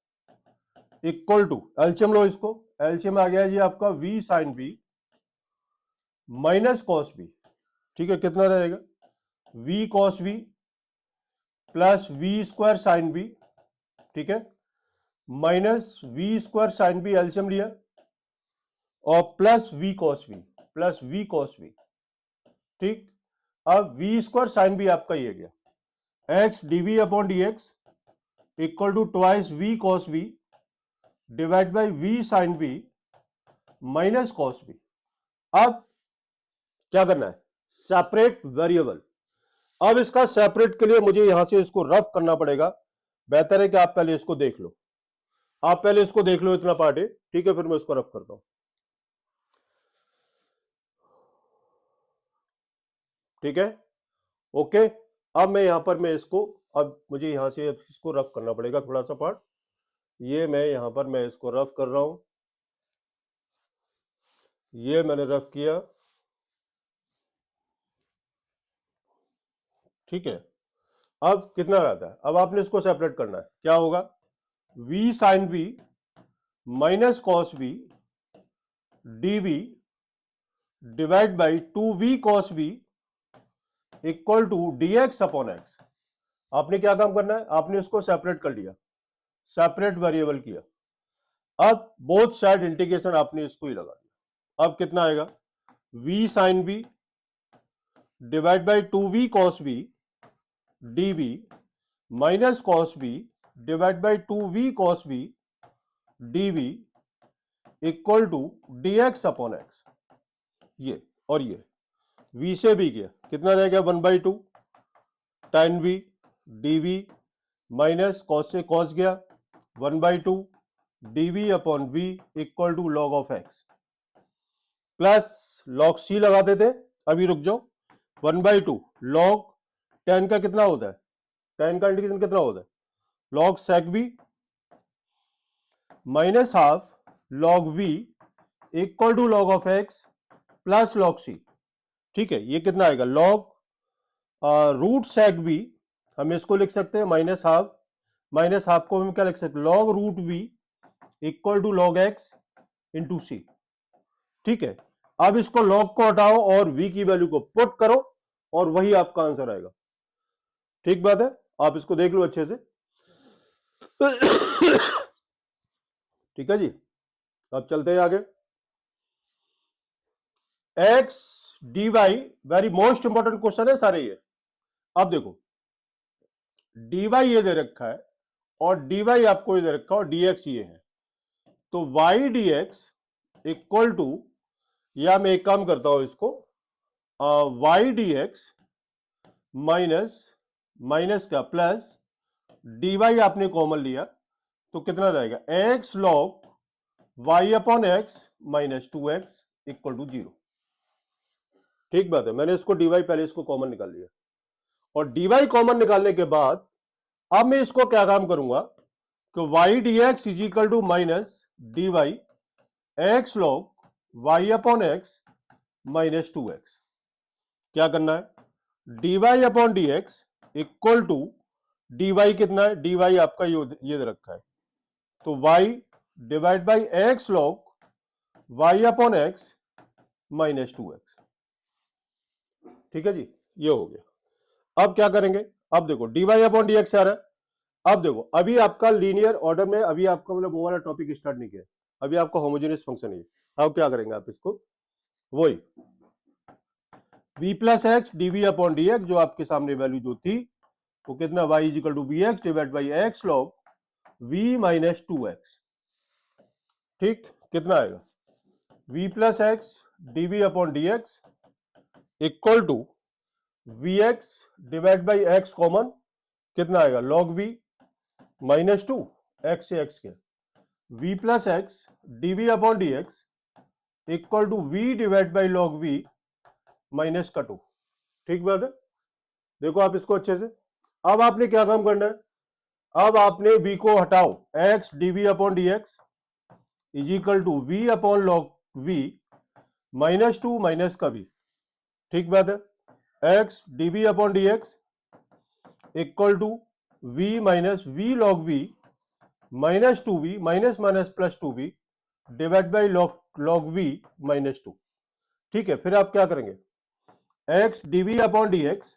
equal to, LCM लो इसको, एलसीएम आ गया जी आपका v sine b minus cos b, ठीक है। कितना रहेगा, v cos b plus v square sine b, ठीक है, minus v square sine b LCM लिया, और plus v cos b, plus v cos b, ठीक। अब वी स्क्वायर साइन बी आपका ये गया, x DV upon d x equal to twice v cos b divide by v sine b minus cos b. अब क्या करना है, सेपरेट वेरिएबल। अब इसका सेपरेट के लिए मुझे यहां से इसको रफ करना पड़ेगा। बेहतर है कि आप पहले इसको देख लो, आप पहले इसको देख लो, इतना पार्ट है, ठीक है, फिर मैं इसको रफ करता हूं, ठीक है, ओके। अब मैं यहां पर मैं इसको, अब मुझे यहां से इसको रफ करना पड़ेगा थोड़ा सा पार्ट, ये मैं यहां पर मैं इसको रफ कर रहा हूं, ये मैंने रफ किया, ठीक है। अब कितना रहता है, अब आपने इसको सेपरेट करना है, क्या होगा, v sine v minus cos v dv divide by 2v cos v equal to dx upon x। आपने क्या काम करना है, आपने इसको सेपरेट कर लिया, सेपरेट वेरिएबल किया। अब बोथ साइड इंटीग्रेशन आपने इसको ही लगा दिया। अब कितना आएगा, v sine v divide by 2v cos v dv minus cos v divide by 2v cos v dv equal to dx upon x। ये और ये v से भी गया, कितना रह गया, 1/2 tan v dv minus cos से कॉस गया, 1/2 dv upon v equal to log of x plus log c लगाते थे, अभी रुक जाओ, 1/2 लॉग tan का कितना होता है, tan का इंटीग्रेशन कितना होता है, log sec v minus half log v equal to log of x plus log c, ठीक है। ये कितना आएगा, लॉग रूट सेक v, हम इसको लिख सकते हैं माइनस हाफ को हम क्या लिख सकते हैं, log root v equal to log x into c, ठीक है। अब इसको लॉग को हटाओ और v की वैल्यू को पुट करो और वही आपका आंसर आएगा, ठीक बात है। आप इसको देख लो अच्छे से, ठीक है जी। अब चलते हैं आगे, x d y, very most important question है सारे ये। अब देखो डी वाई ये दे रखा है और डी वाई आपको ये दे रखा है और डी एक्स ये है, तो y d x equal to, या मैं एक काम करता हूं इसको, वाई डी एक्स माइनस का प्लस डी वाई आपने कॉमन लिया, तो कितना रहेगा, x log y upon x minus 2x equal to 0, ठीक बात है। मैंने इसको डीवाई पहले इसको कॉमन निकाल लिया, और डीवाई कॉमन निकालने के बाद अब मैं इसको क्या काम करूंगा कि y d x is equal to minus d y x log y upon x minus 2x। क्या करना है, d y upon d x equal to d y कितना है, डी वाई आपका ये दे रखा है, तो y divide by x log y upon x minus 2x, ठीक है जी, ये हो गया। अब क्या करेंगे, अब देखो d y upon d x आ रहा है। अब देखो अभी आपका लीनियर ऑर्डर में, अभी आपका मतलब वो वाला टॉपिक स्टार्ट नहीं किया, अभी आपका होमोजेनियस फंक्शन है। अब क्या करेंगे आप इसको, वही v plus x DV upon d x, जो आपके सामने वैल्यू जो थी वो कितना, y is equal to B x divide by x log v minus 2x, ठीक, कितना आएगा, v plus x DV upon d x equal to v x divide by x common, कितना आएगा, लॉग v माइनस 2 एक्स से एक्स के, v plus x DV upon d x equal to v divide by log v minus का 2, ठीक बात है। देखो आप इसको अच्छे से, अब आपने क्या काम करना है, अब आपने v को हटाओ, x dv upon d x is equal to v upon log v minus 2 minus का v, ठीक बात है। x dv upon d x equal to v minus v log v minus 2v minus minus plus 2v divide by log v minus 2, ठीक है। फिर आप क्या करेंगे, x dv upon d x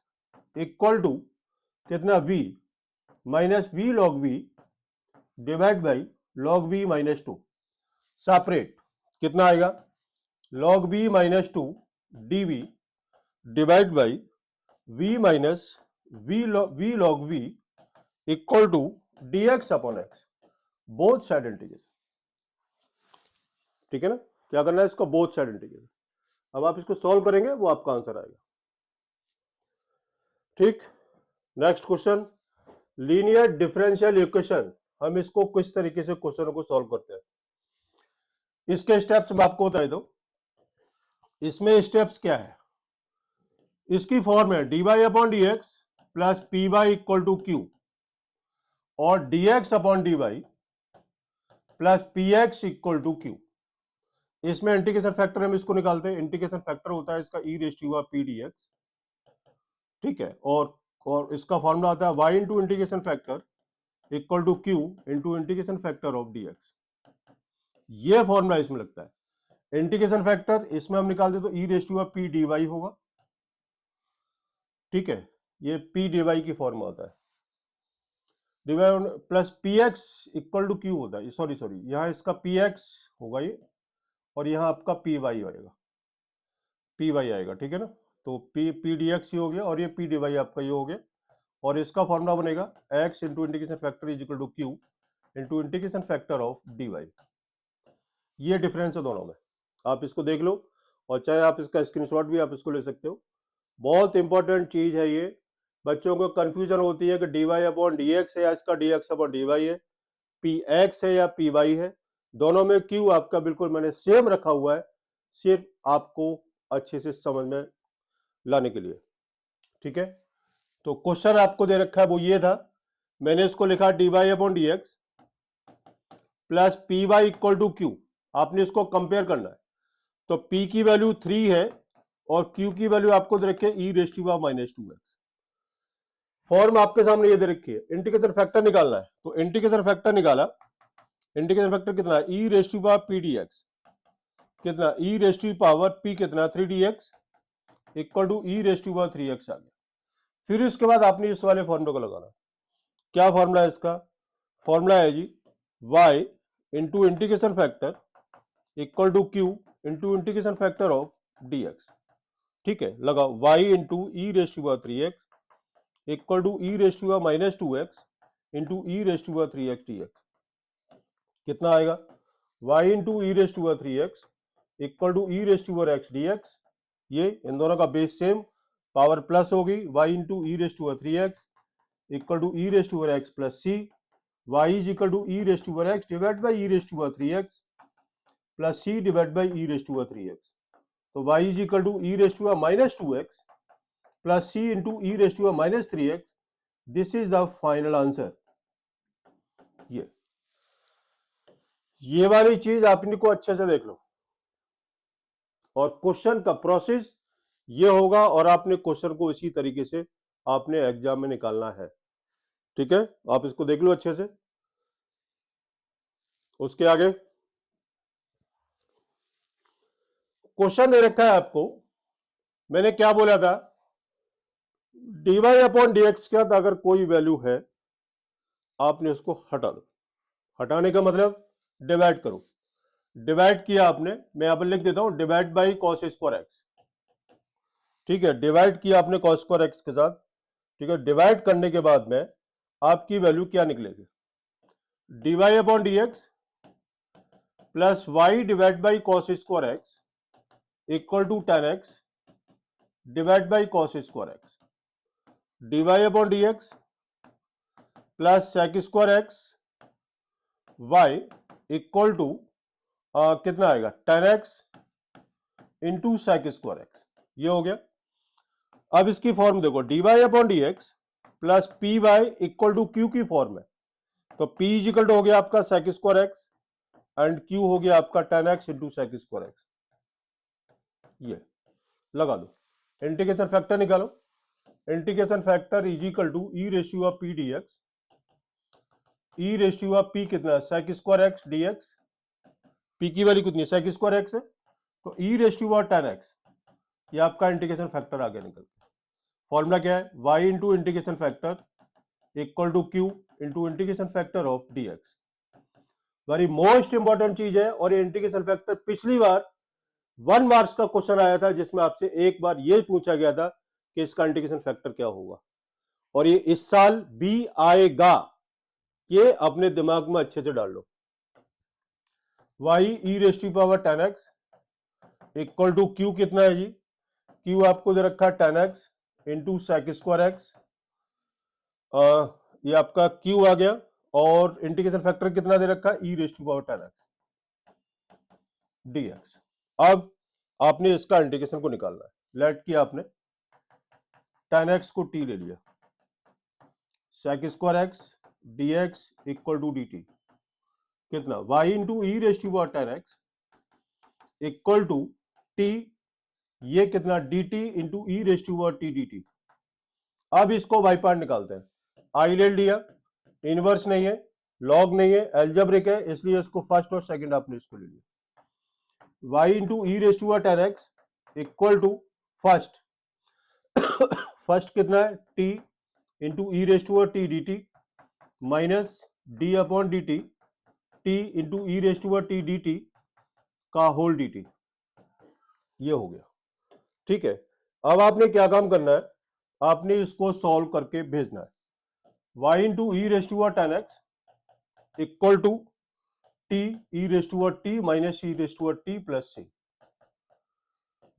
equal to कितना, v minus v log v divide by log v minus 2 separate कितना आएगा log b minus 2 dv divide by v minus v log v equal to dx upon x both side integration. ठीक है ना, क्या करना है इसको बोथ साइड इंटीग्रेशन। अब आप इसको सॉल्व करेंगे वो आपका आंसर आएगा। ठीक, next question linear differential equation. हम इसको किस तरीके से क्वेश्चन को सॉल्व करते हैं, इसके स्टेप्स मैं आपको बता दूं। इसमें स्टेप्स क्या है, इसकी फॉर्म है dy upon d x plus p y equal to q और dx upon dy plus p x equal to q. इसमें इंटीग्रेशन फैक्टर हम इसको निकालते हैं, इंटीग्रेशन फैक्टर होता है इसका e raise to p d x. ठीक है, और इसका फॉर्मूला आता है y into integration factor equal to q into integration factor of d x. ये फॉर्मूला इसमें लगता है। इंटीग्रेशन फैक्टर इसमें हम निकालते तो e raise to p d y होगा। ठीक है, ये पी डी वाई की फॉर्मूला होता है, divide plus p x equal to q होता है। सॉरी यहां इसका पी एक्स होगा ये, और यहां आपका पी वाई आएगा, पी वाई आएगा। ठीक है ना, तो पी डी एक्स हो गया और ये पी डी वाई आपका ये हो गया, और इसका फॉर्मूला बनेगा x into integration factor is equal to q into integration factor of d y. ये डिफरेंस है दोनों में, आप इसको देख लो, और चाहे आप इसका स्क्रीनशॉट भी आप इसको ले सकते हो। बहुत इंपॉर्टेंट चीज है ये, बच्चों को कंफ्यूजन होती है कि d y upon d x है या इसका d x upon d y है, पी एक्स है या पी वाई है। दोनों में क्यू आपका बिल्कुल मैंने सेम रखा हुआ है, सिर्फ आपको अच्छे से समझ में लाने के लिए। ठीक है, तो क्वेश्चन आपको दे रखा है वो ये था, मैंने इसको लिखा d y upon d x plus p y equal to q. आपने इसको कंपेयर करना है, तो p की वैल्यू 3 है और q की वैल्यू आपको दे रखी है e raise to minus 2x। Form आपके सामने ये दे रखी है, इंटीग्रेशन फैक्टर निकालना है, तो इंटीग्रेशन फैक्टर निकाला। इंटीग्रेशन फैक्टर कितना है, e raise to p d x कितना, e raise to power p कितना 3dx equal to e raise to 3x आ गया। फिर इसके बाद आपने इस वाले फॉर्मूले को लगाना। क्या फॉर्मूला है इसका, फॉर्मूला है जी y into integration factor equal to q into integration factor of dx। ठीक है, लगा y into e raise to 3x equal to e raise to minus 2x into e raise to 3x dx। कितना आएगा, y into e raise to 3x equal to e raise to x dx। ये इन दोनों का बेस सेम, पावर प्लस होगी, y into e raise to 3x equal to e raise to x plus c, y is equal to e raise to x divide by e raise to 3x plus c divide by e raise to 3x। तो y is equal to e raise to minus 2x plus c into e raise to minus 3x। This is the final answer. ये वाली चीज आपने को अच्छे से देख लो, और क्वेश्चन का प्रोसेस ये होगा, और आपने क्वेश्चन को इसी तरीके से आपने एग्जाम में निकालना है। ठीक है, आप इसको देख लो अच्छे से। उसके आगे क्वेश्चन दे रखा है आपको, मैंने क्या बोला था, dy अपॉन dx के बाद अगर कोई वैल्यू है आपने उसको हटा दो। हटाने का मतलब डिवाइड करो। डिवाइड किया आपने, मैं यहां पर लिख देता हूं divide by cos square x. ठीक है, डिवाइड किया आपने कॉस स्क्वायर एक्स के साथ। ठीक है, डिवाइड करने के बाद में आपकी वैल्यू क्या निकलेगी, dy upon d x plus y divide by cos square x equal to tan x divide by cos square x. dy upon d x plus sec square x y equal to कितना आएगा tan x into sec square x. ये हो गया। अब इसकी फॉर्म देखो, dy upon d x plus p y equal to q की फॉर्म है, तो p इज इक्वल टू हो गया आपका सेक स्क्वायर एक्स एंड q हो गया आपका tan x into sec square x. ये लगा दो, इंटीग्रेशन फैक्टर निकालो। Integration factor is equal to e ratio of p d x, e ratio of p कितना है sec square x d x, p की वैल्यू कितनी है सेक स्क्वायर एक्स है, तो e ratio of tan x, ये आपका इंटीग्रेशन फैक्टर आ गया निकल। फॉर्मूला क्या है, y into integration factor equal to q into integration factor of d x. Very most important चीज है, और ये इंटीग्रेशन फैक्टर पिछली बार 1 मार्क्स का क्वेश्चन आया था जिसमें आपसे एक बार ये पूछा गया था कि इसका इंटीग्रेशन फैक्टर क्या होगा, और ये इस साल भी आएगा, ये अपने दिमाग में अच्छे से डाल लो। Y e raise to power 10x equal to q कितना है जी, क्यू आपको दे रखा है 10x into sec square x, ये आपका क्यू आ गया, और इंटीग्रेशन फैक्टर कितना दे रखा है, e raise to power 10x dx। अब आपने इसका इंटीग्रेशन को निकालना है। लेट किया आपने 10x को t ले लिया, sec square x dx equal to dt कितना, y into e raise to power 10x equal to t, ये कितना dt into e raise to power t dt। अब इसको बाई पार्ट निकालते हैं। आई ले लिया, इनवर्स नहीं है, लॉग नहीं है, एल्जेब्रिक है, इसलिए इसको फर्स्ट और सेकंड आपने इसको ले लिया। y into e raise to 10x equal to first first कितना है t into e raise to t d t minus d upon d t, t into e raise to t d t का होल डी टी, ये हो गया। ठीक है, अब आपने क्या काम करना है, आपने इसको सॉल्व करके भेजना है। y into e raise to 10x equal to t e raise to t minus e raise to t plus c,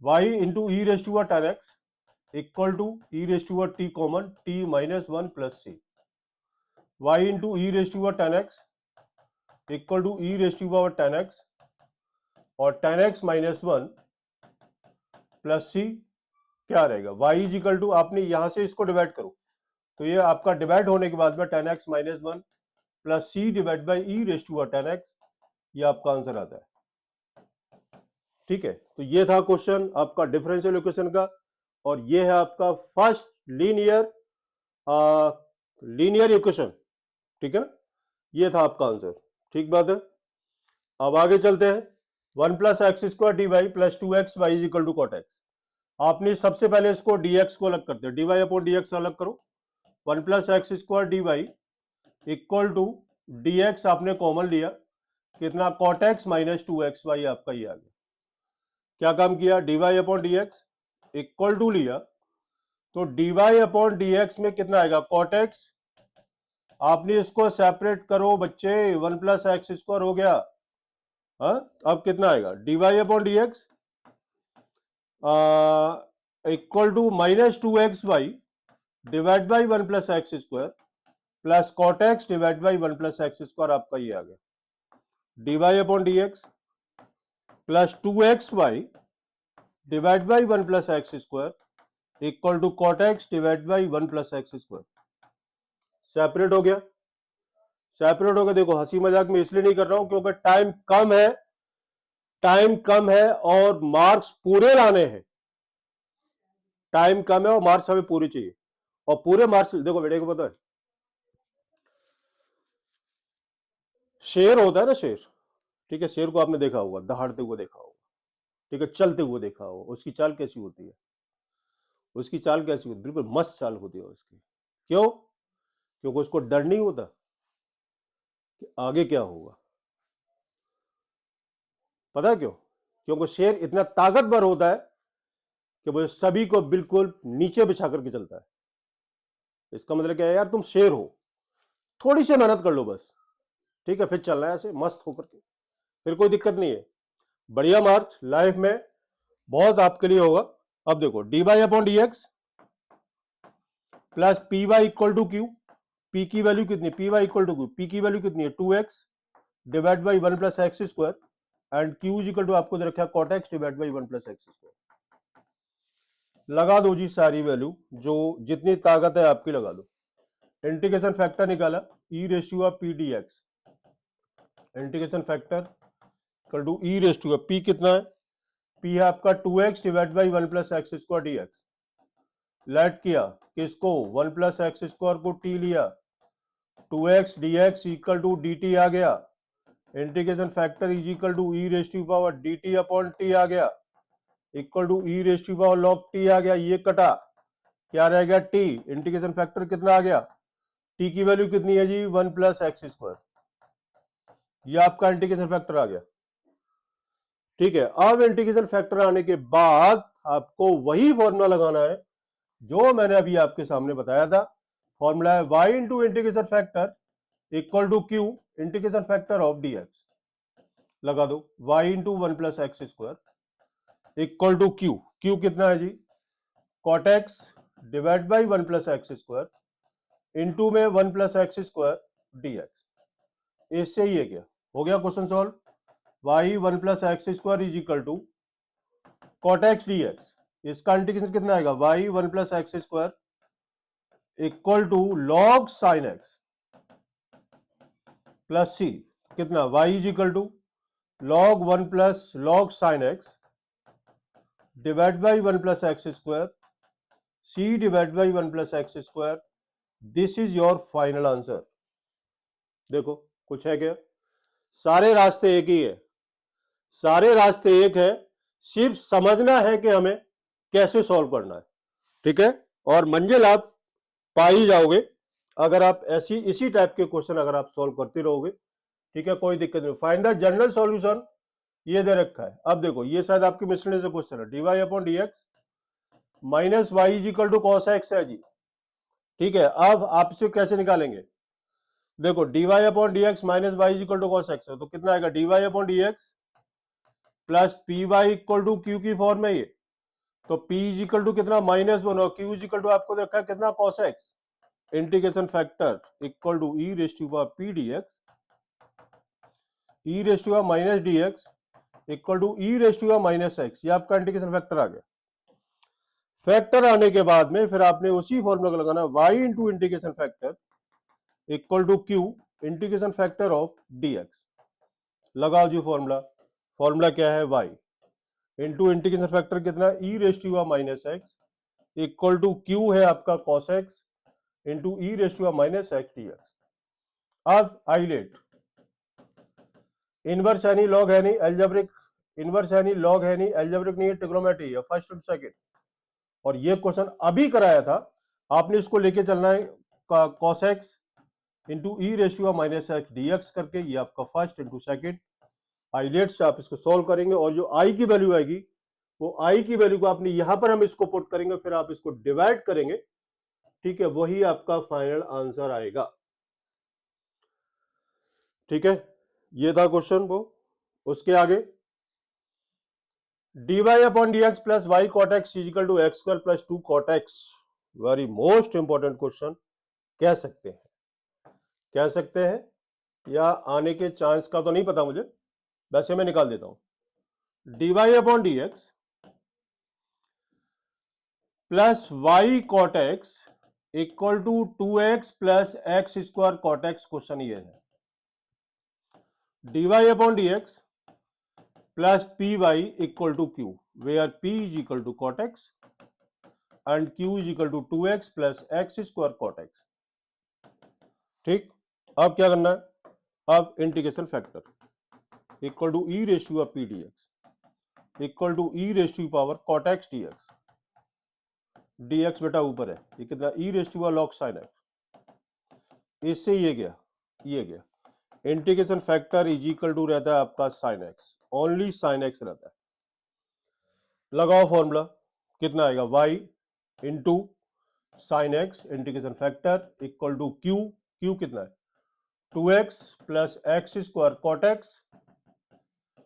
y into e raise to 10x equal to e raise to t common t minus 1 plus c, y into e raise to 10x equal to e raise to power 10x और 10x माइनस 1 प्लस सी क्या रहेगा, y इज इक्वल टू, आपने यहां से इसको डिवाइड करो तो ये आपका डिवाइड होने के बाद में 10x minus 1 plus c divide by e raise to 10x, ये आपका आंसर आता है। ठीक है, तो ये था क्वेश्चन आपका डिफरेंशियल इक्वेशन का, और ये है आपका फर्स्ट लीनियर इक्वेशन। ठीक है ना, ये था आपका आंसर। ठीक बात है, अब आगे चलते हैं। 1 plus x square d y plus 2x y is equal to cot x. आपने सबसे पहले इसको dx को अलग करते हैं, d y upon d x अलग करो। 1 plus x square d y equal to d x आपने कॉमन लिया, कितना cot x minus 2x Y, आपका ये आ गया। क्या काम किया, d y upon d x equal to लिया, तो d y upon d x में कितना आएगा, कॉट एक्स। आपने इसको सेपरेट करो बच्चे, 1 प्लस एक्स स्क्वायर हो गया। अब कितना आएगा, d y upon d x equal to minus 2x y divide by 1 plus x square plus cot x divide by 1 plus x square, आपका ये आ गया। D y upon d x plus 2x y divide by 1 plus x square equal to cot x divide by 1 plus x square. Separate हो गया, सेपरेट हो गया। देखो हंसी मजाक में इसलिए नहीं कर रहा हूं क्योंकि टाइम कम है, टाइम कम है और मार्क्स पूरे लाने हैं। टाइम कम है और मार्क्स हमें पूरे चाहिए, और पूरे मार्क्स देखो बेटे को पता है, शेर होता है ना, शेर, ठीक है, शेर को आपने देखा होगा, दहाड़ते हुए देखा होगा, ठीक है, चलते हुए देखा होगा, उसकी चाल कैसी होती है, उसकी चाल कैसी होती है, बिल्कुल मस्त चाल होती है उसकी। क्यों, क्योंकि उसको डर नहीं होता कि आगे क्या होगा। पता है क्यों, क्योंकि शेर इतना ताकतवर होता है कि वो सभी को बिल्कुल नीचे बिछा करके चलता है। इसका मतलब क्या है, यार तुम शेर हो, थोड़ी सी मेहनत कर लो बस, ठीक है, फिर चलना है ऐसे मस्त होकर के, फिर कोई दिक्कत नहीं है। बढ़िया मार्क्स लाइफ में बहुत आपके लिए होगा। अब देखो d y upon d x plus p y equal to q, p की वैल्यू कितनी, p y equal to q, p की वैल्यू कितनी है 2x divide by 1 plus x square and q is equal to आपको दे रखा है cot x divide by 1 plus x square. लगा दो जी सारी वैल्यू, जो जितनी ताकत है आपकी लगा दो। इंटीग्रेशन फैक्टर निकाला, e ratio of p d x, integration factor equal to e ratio p कितना है, पी है आपका 2x divide by 1 plus x square d x. Let किया किसको, 1 प्लस एक्स स्क्वायर को t लिया, 2x dx equal to dt आ गया, integration factor is equal to e raise to power dt upon t आ गया, equal to e raise to power log t आ गया, ये कटा, क्या रह गया t, इंटीग्रेशन फैक्टर कितना आ गया टी की वैल्यू कितनी है जी 1 प्लस एक्स स्क्वायर, ये आपका इंटीग्रेशन फैक्टर आ गया। ठीक है, अब इंटीग्रेशन फैक्टर आने के बाद आपको वही फॉर्मूला लगाना है जो मैंने अभी आपके सामने बताया था। फॉर्मूला है y into integration factor equal to q integration factor of dx। लगा दो y into 1 plus x square equal to q, q कितना है जी cot x divide by 1 plus x square into में 1 प्लस एक्स स्क्वायर dx। इससे ये क्या हो गया question solve. y 1 plus x square is equal to cot x dx, इसका इंटीग्रेशन कितना आएगा y 1 plus x square equal to log sine x plus c, कितना y is equal to log 1 plus log sine x divide by 1 plus x square c divide by 1 plus x square. This is your final answer. देखो कुछ है क्या, सारे रास्ते एक ही है, सारे रास्ते एक है, सिर्फ समझना है कि हमें कैसे सॉल्व करना है। ठीक है, और मंजिल आप पा ही जाओगे अगर आप ऐसी इसी टाइप के क्वेश्चन अगर आप सॉल्व करते रहोगे। ठीक है, कोई दिक्कत नहीं। फाइंड द जनरल सॉल्यूशन ये दे रखा है। अब देखो ये शायद आपकी मिसलेनियस से क्वेश्चन है, dy upon dx minus y is equal to cos x है जी। ठीक है, अब आप इसे कैसे निकालेंगे, देखो dy upon dx minus y is equal to cos x है, तो कितना आएगा dy upon dx plus p y equal to q की फॉर्म में ये, तो p इज इक्वल टू कितना माइनस वन और q इज इक्वल टू आपको रखा है कितना cos x, integration factor equal to e raise to power p dx e raise to power minus dx equal to e raise to power minus x. ये आपका इंटीग्रेशन फैक्टर आ गया। फैक्टर आने के बाद में फिर आपने उसी फॉर्मूला को लगाना y into integration factor equal to q integration factor of dx। लगाओ जी फॉर्मूला, फॉर्मूला क्या है y इंटू इंटीग्रेशन फैक्टर कितना e raise to power minus x equal to q है आपका cos x into e raise to power minus x dx। अब आइलेट इनवर्स है नहीं, लॉग है नहीं, एल्जेब्रिक इनवर्स है नहीं, लॉग है नहीं, एल्जेब्रिक नहीं है, ट्रिग्नोमेट्री है, फर्स्ट और सेकंड। और ये क्वेश्चन अभी कराया था, आपने इसको लेके चलना है cos x into e raise to minus x dx करके, ये आपका फर्स्ट इंटू सेकंड। आइलेट से आप इसको सॉल्व करेंगे और जो i की वैल्यू आएगी वो i की वैल्यू को आपने यहां पर हम इसको पुट करेंगे, फिर आप इसको डिवाइड करेंगे। ठीक है, वही आपका फाइनल आंसर आएगा। ठीक है, ये था क्वेश्चन वो। उसके आगे dy upon dx plus y cot x equal to x square plus 2 cot x, very most important question कह सकते हैं, कह सकते हैं या आने के चांस का तो नहीं पता मुझे, वैसे मैं निकाल देता हूं। dy upon dx plus y cot x equal to 2x plus x square cot x, question ये है। dy upon dx plus p y equal to q, where p is equal to cot x and q is equal to 2x plus x square cot x। ठीक, अब क्या करना है, अब integration factor equal to e raise to p dx equal to e raise to power cot x dx। dx बेटा ऊपर है, ये कितना e raise to log sine x, इससे ये गया, ये गया। Integration factor is equal to रहता है आपका sine x, only sine x रहता है। लगाओ फॉर्मूला, कितना आएगा y into sine x integration factor equal to q, q कितना है 2x plus x square cot x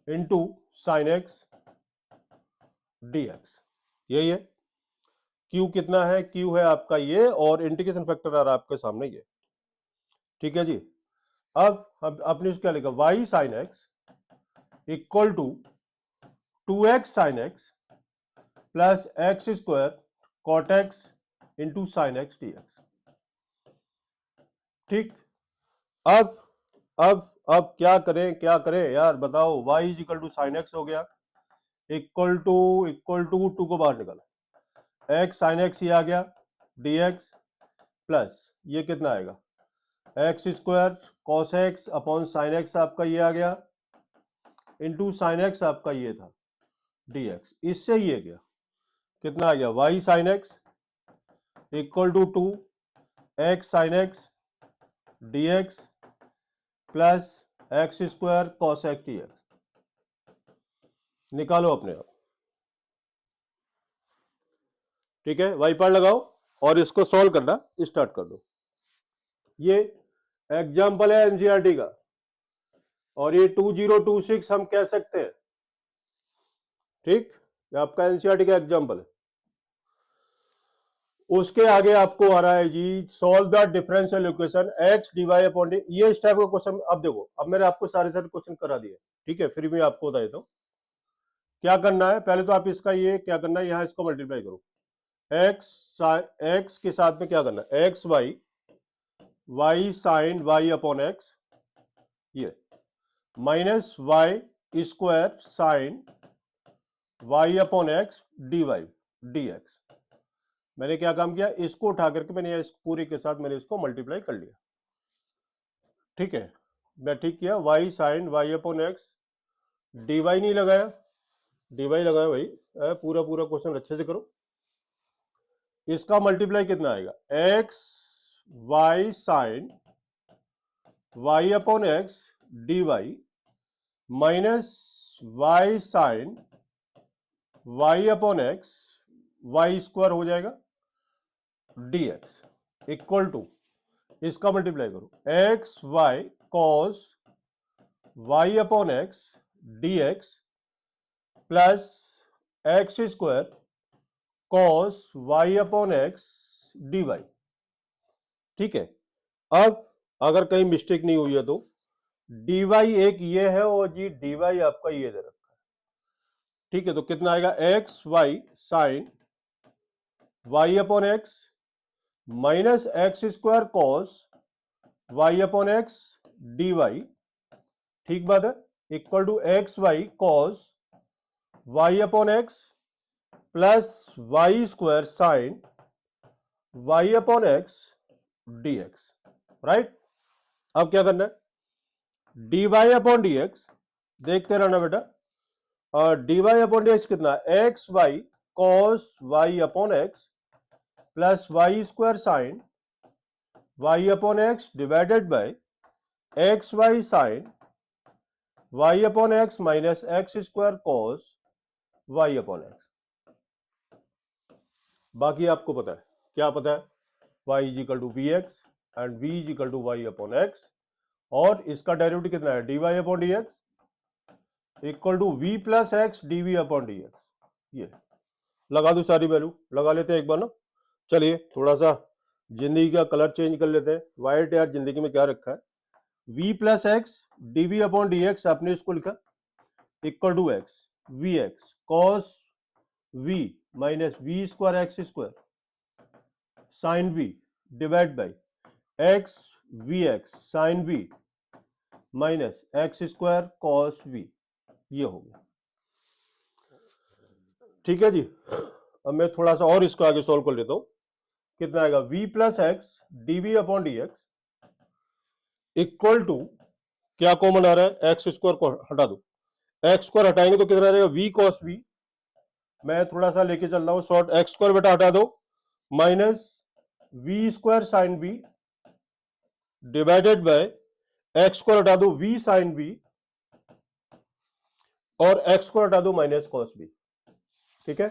into sine x dx। यही है, q कितना है, q है आपका ये, और इंटीग्रेशन फैक्टर आ रहा है आपके सामने ये। ठीक है जी, अब आपने क्या लिखा y sine x equal to 2x sine x plus x square cot x into sine x dx। ठीक, अब क्या करें, क्या करें यार बताओ, y is equal to sine x हो गया इक्वल टू टू को बाहर निकाला, x साइन एक्स ये आ गया dx प्लस ये कितना आएगा x square cos x upon sine x आपका ये आ गया इंटू साइन एक्स आपका ये था dx। इससे ये गया कितना आ गया y sine x equal to 2 x sine x dx plus x square cos x dx। निकालो अपने आप, ठीक है। वाई पार्ट लगाओ और इसको सॉल्व करना स्टार्ट कर दो। ये एग्जाम्पल है एनसीईआरटी का और ये 2026 हम कह सकते हैं, ठीक। ये आपका एनसीईआरटी का एग्जाम्पल है। उसके आगे आपको आ रहा है जी, solve the differential equation x d y upon d. ये इस टाइप का क्वेश्चन। अब देखो, अब मैंने आपको सारे क्वेश्चन करा दिए, ठीक है। फिर भी आपको बता देता हूं क्या करना है। पहले तो आप इसका ये क्या करना है, यहां इसको मल्टीप्लाई करो। एक्स के साथ में क्या करना है, x y, y sine y upon x, ये minus y square sine y upon x d y d x. मैंने क्या काम किया, इसको उठा करके मैंने इस पूरे के साथ मैंने इसको मल्टीप्लाई कर लिया, ठीक है। मैं ठीक किया, y sine y upon x, d y नहीं लगाया, डी वाई लगाया भाई। पूरा पूरा क्वेश्चन अच्छे से करो। इसका मल्टीप्लाई कितना आएगा, x y sine y upon x d y minus y sine y upon x y square हो जाएगा dx इक्वल टू, इसका मल्टीप्लाई करो, x y cos y upon x dx plus x square cos y upon x d y, ठीक है। अब अगर कहीं मिस्टेक नहीं हुई है तो dy एक ये है और जी dy आपका ये दे रखा है, ठीक है। तो कितना आएगा, x y sine y upon x minus x square cos y upon x d y, ठीक बात है, equal to x y cos y upon x plus y square sine y upon x d x, right. अब क्या करना है, d y upon d x, देखते रहना बेटा। और d y upon d x कितना, x y cos y upon x plus y square sine y upon x divided by x y sine y upon x minus x square cos y upon x. बाकी आपको पता है, क्या पता है, y is equal to v x and v is equal to y upon x. और इसका डेरिवेटिव कितना है, dy upon d x equal to v plus x d upon d x. ये लगा दो, सारी वैल्यू लगा लेते हैं एक बार ना। चलिए थोड़ा सा जिंदगी का कलर चेंज कर लेते हैं। वाइट यार जिंदगी में क्या रखा है, v plus x d upon d x, आपने इसको लिखा equal to x v x cos v minus v square x square sine v divide by x v x sine v minus x square cos v। ये हो गया, ठीक है जी। अब मैं थोड़ा सा और इसको आगे सॉल्व कर लेता हूं। कितना आएगा, v plus x DV upon d x equal to, क्या कॉमन आ रहा है, एक्स स्क्वायर को हटा दो, एक्स स्क्वायर हटाएंगे तो कितना रहेगा, v कॉस v। मैं थोड़ा सा लेके चल रहा हूं शॉर्ट, एक्स स्क्वायर बेटा हटा दो minus v square sine v divided by x square हटा दो v साइन v और एक्स स्क्वायर हटा दो माइनस कॉस v, ठीक है।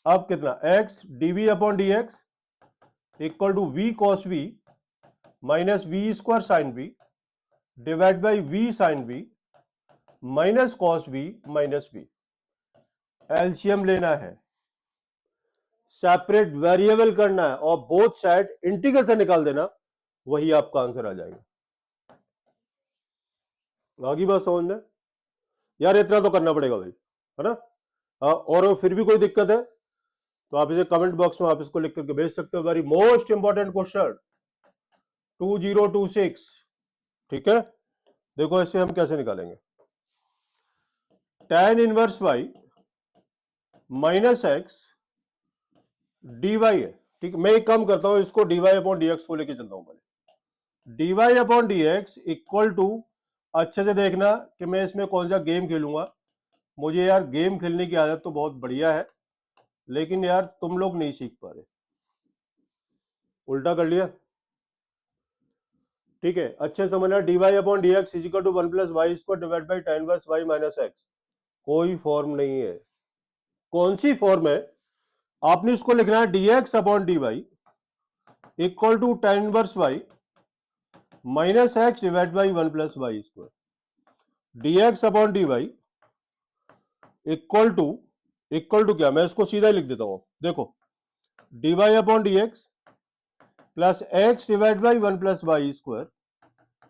अब कितना, x d v upon d x equal to v cos v minus v square sine v divide by v sine v minus cos v minus v। LCM लेना है, सेपरेट वेरिएबल करना है और बोथ साइड इंटीग्रल से निकाल देना, वही आपका आंसर आ जाएगा। आगे बात समझ में यार, इतना तो करना पड़ेगा भाई, है ना। और फिर भी कोई दिक्कत है तो आप इसे कमेंट बॉक्स में आप इसको लिख करके भेज सकते हो। वेरी मोस्ट इंपॉर्टेंट क्वेश्चन 2026, ठीक है। देखो इसे हम कैसे निकालेंगे, tan inverse y minus x d y है, ठीक। मैं एक काम करता हूं, इसको d y upon d x को लेके चलता हूं पहले। D y upon d x equal to, अच्छे से देखना कि मैं इसमें कौन सा गेम खेलूंगा। मुझे यार गेम खेलने की आदत तो बहुत बढ़िया है, लेकिन यार तुम लोग नहीं सीख पा रहे। उल्टा कर लिया, ठीक है, अच्छे समझना, dy upon d x equal to 1 plus y square divide by tan inverse y minus x. कोई फॉर्म नहीं है। कौन सी फॉर्म है? आपने इसको लिखना है dx upon dy equal to tan inverse y minus x divide by 1 plus y square. dx upon dy equal to क्या, मैं इसको सीधा ही लिख देता हूं, देखो, dy upon d x plus x divide by 1 plus y square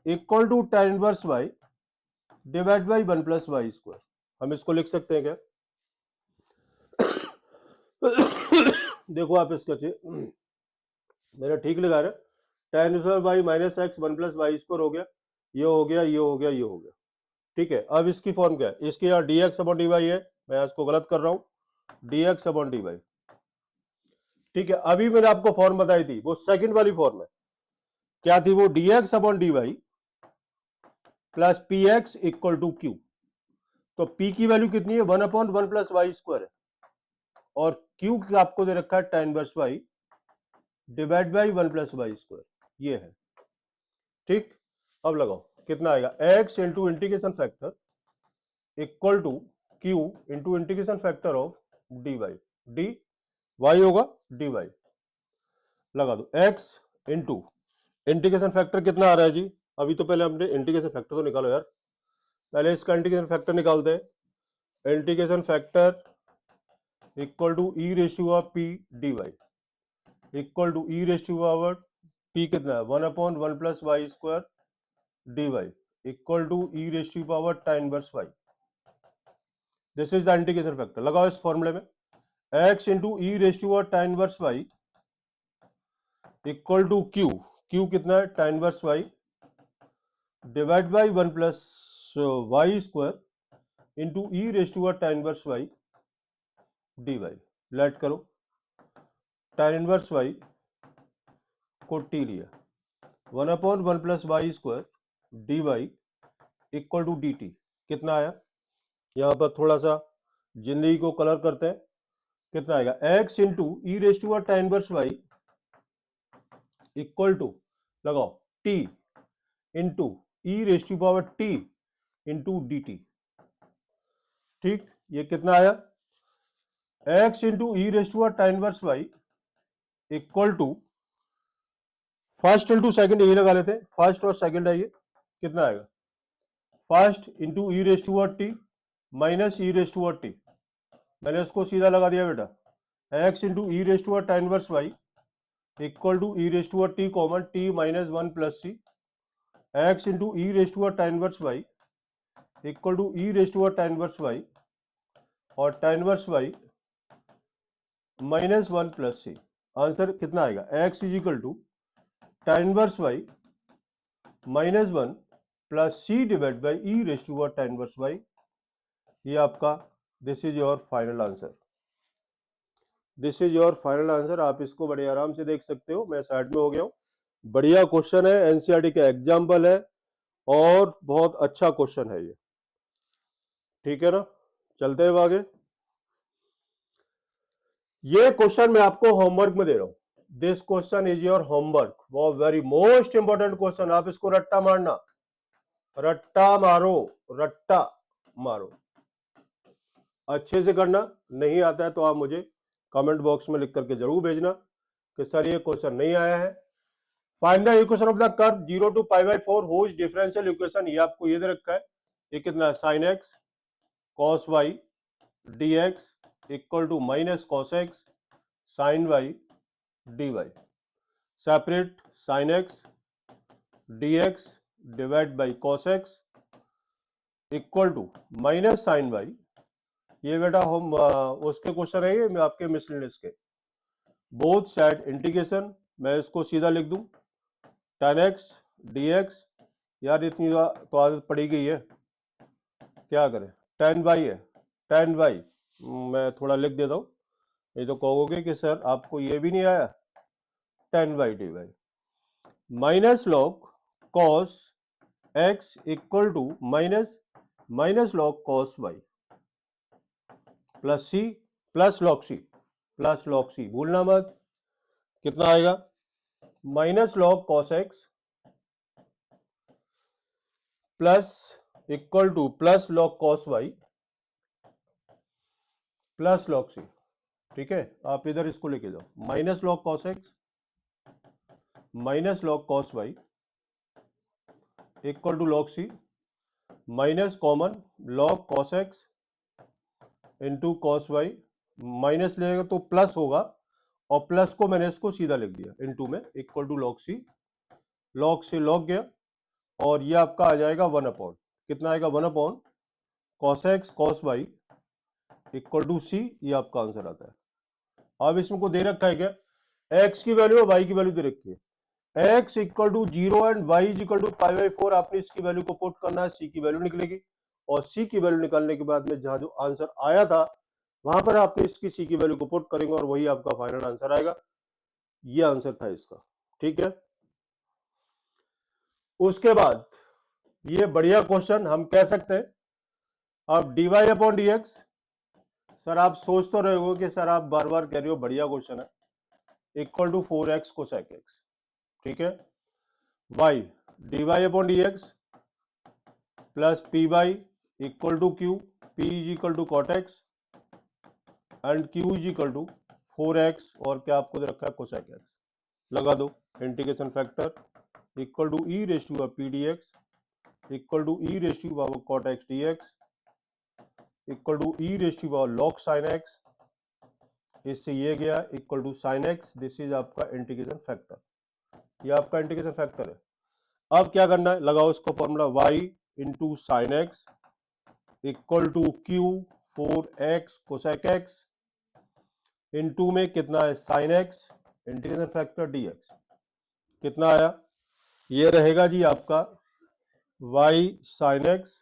equal to tan inverse y divide by 1 plus y square. हम इसको लिख सकते हैं क्या? देखो आप इसका मेरा ठीक लगा रहा है, tan inverse y minus x 1 plus y square हो गया, ये हो गया, ये हो गया, ये हो गया। ठीक है, अब इसकी फॉर्म क्या है? इसके यहाँ dx अपॉन dy है, मैं इसको गलत कर रहा हूं, dx अपॉन dy। ठीक है, अभी मैंने आपको फॉर्म बताई थी, वो सेकंड वाली फॉर्म है। क्या थी वो? dx upon dy plus p x equal to q. तो p की वैल्यू कितनी है? 1 अपॉन 1 प्लस वाई स्क्वायर है, और q आपको दे रखा है tan inverse y divide by 1 plus y square, ये है। ठीक, अब लगाओ, कितना आएगा? x into integration factor equal to q into integration factor of dy, d y होगा dy। लगा दो, x इंटू इंटीग्रेशन फैक्टर कितना आ रहा है जी? अभी तो पहले हमने इंटीग्रेशन फैक्टर तो निकालो यार, पहले इसका इंटीग्रेशन फैक्टर निकालते हैं। Integration factor equal to e raise to power p d y equal to e raise to power p कितना है? 1 upon 1 plus y square d y equal to e raise to power tan inverse y. This is the integration factor. लगाओ इस फॉर्मूले में, x into e raise to power tan inverse y equal to q कितना है? tan inverse y divide by 1 plus y square into e raise to power tan inverse y d y. Let करो, tan इनवर्स वाई को टी लिया, 1 upon 1 plus y square d y equal to d t. कितना आया? यहां पर थोड़ा सा जिंदगी को कलर करते हैं, कितना आएगा? x into e raise to tan inverse y equal to, लगाओ, t into e raise to power t into d t. ठीक, ये कितना आया? x into e raise to tan inverse y equal to, first into second यही लगा लेते हैं, फर्स्ट और सेकंड है ये, कितना आएगा? First into e raise to t minus e raise to t, मैंने इसको सीधा लगा दिया बेटा, x into e raise to tan inverse y equal to e raise to t common t minus 1 plus c, x into e raise to tan inverse y equal to e raise to tan inverse y और tan inverse y minus 1 plus c. Answer कितना आएगा? x is equal to tan inverse y minus 1 plus c divide by e raise to tan inverse y. ये आपका, this is your final answer, this is your final answer. आप इसको बड़े आराम से देख सकते हो, मैं साइड में हो गया हूं। बढ़िया क्वेश्चन है, एनसीईआरटी का एग्जाम्पल है और बहुत अच्छा क्वेश्चन है ये। ठीक है ना, चलते हैं आगे। ये क्वेश्चन मैं आपको होमवर्क में दे रहा हूं, this question is your homework, वो वेरी मोस्ट इंपॉर्टेंट क्वेश्चन। आप इसको रट्टा मारना, रट्टा मारो, रट्टा मारो, अच्छे से करना। नहीं आता है तो आप मुझे कमेंट बॉक्स में लिख करके जरूर भेजना कि सर ये क्वेश्चन नहीं आया है। Find the equation of the curve 0 to pi by 4 whose differential equation, ये आपको ये दे रखा है, ये कितना है? sin x cos y dx equal to minus cos x sin y dy। Separate sin x dx divide by cos x equal to minus sin y। ये बेटा हम उसके क्वेश्चन है, ये आपके मिसलेनियस के, बोथ साइड इंटीग्रेशन। मैं इसको सीधा लिख दूं, tan x dx, यार इतनी तो आदत पड़ी गई है, क्या करें? tan y है, tan y मैं थोड़ा लिख देता हूं, नहीं तो कहोगे कि सर आपको ये भी नहीं आया। tan y dy minus log cos x equal to minus log cos y plus c plus log c भूलना मत। कितना आएगा? Minus log cos x plus equal to plus log cos y plus log c. ठीक है, आप इधर इसको लेके जाओ, minus log cos x minus log cos y equal to log c minus common log cos x into cos y, minus लेगा तो प्लस होगा, और प्लस को मैंने इसको सीधा लिख दिया इनटू में, equal to log c, log से लॉग गया, और ये आपका आ जाएगा 1/, कितना आएगा 1/, cos x cos y equal to c, ये आपका आंसर आता है। अब इसमें को दे रखा है क्या, एक्स की वैल्यू और वाई की वैल्यू दे रखी है, x equal to 0 and y is equal to π/4, आपने इसकी वैल्यू को पुट करना है, सी की वैल्यू निकलेगी, और सी की वैल्यू निकालने के बाद में जहां जो आंसर आया था वहां पर आपने इसकी सी की वैल्यू को पुट करेंगे और वही आपका फाइनल आंसर आएगा। ये आंसर था इसका। ठीक है, उसके बाद ये बढ़िया क्वेश्चन हम कह सकते हैं, अब dy/dx, सर आप सोच तो रहे हो कि सर आप बार बार कह रहे हो बढ़िया क्वेश्चन है, equal to 4x cosec x। ठीक है, y dy/dx plus p y equal to q, p is equal to cot x and q is equal to 4x, और क्या आपको दे रखा है कोसेक x। लगा दो integration factor equal to e raise to p d x equal to e raise to power cot x d x equal to e raise to power log sine x, इससे ये गया equal to sine x, this is आपका इंटीग्रेशन फैक्टर, ये आपका इंटीग्रेशन फैक्टर है। अब क्या करना है, लगाओ इसको formula y into sine x equal to q 4x cosec x into में कितना है sine x integration factor dx, कितना आया, ये रहेगा जी आपका y sine x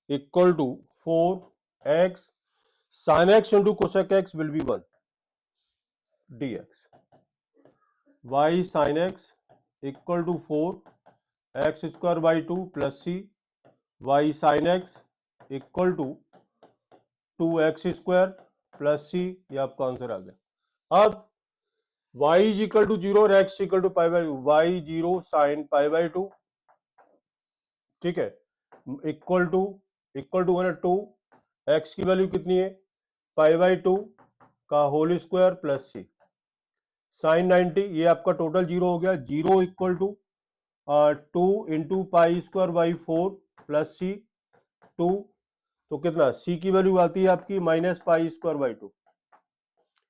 equal to 4x sine x into cosec x will be 1 dx, y sine x equal to 4x square by 2 plus c y sine x equal to 2x square plus c, ये आपका आंसर आ गया। अब y इज इक्वल टू 0 और x equal to π/2, y 0 sine π/2, ठीक है, इक्वल टू 2, x की वैल्यू कितनी है π/2 का whole square plus c sine 90, ये आपका टोटल 0 हो गया, 0 equal to 2 into pi square by 4 plus c 2, तो कितना c की वैल्यू आती है आपकी माइनस पाई स्क्वायर बाई 2,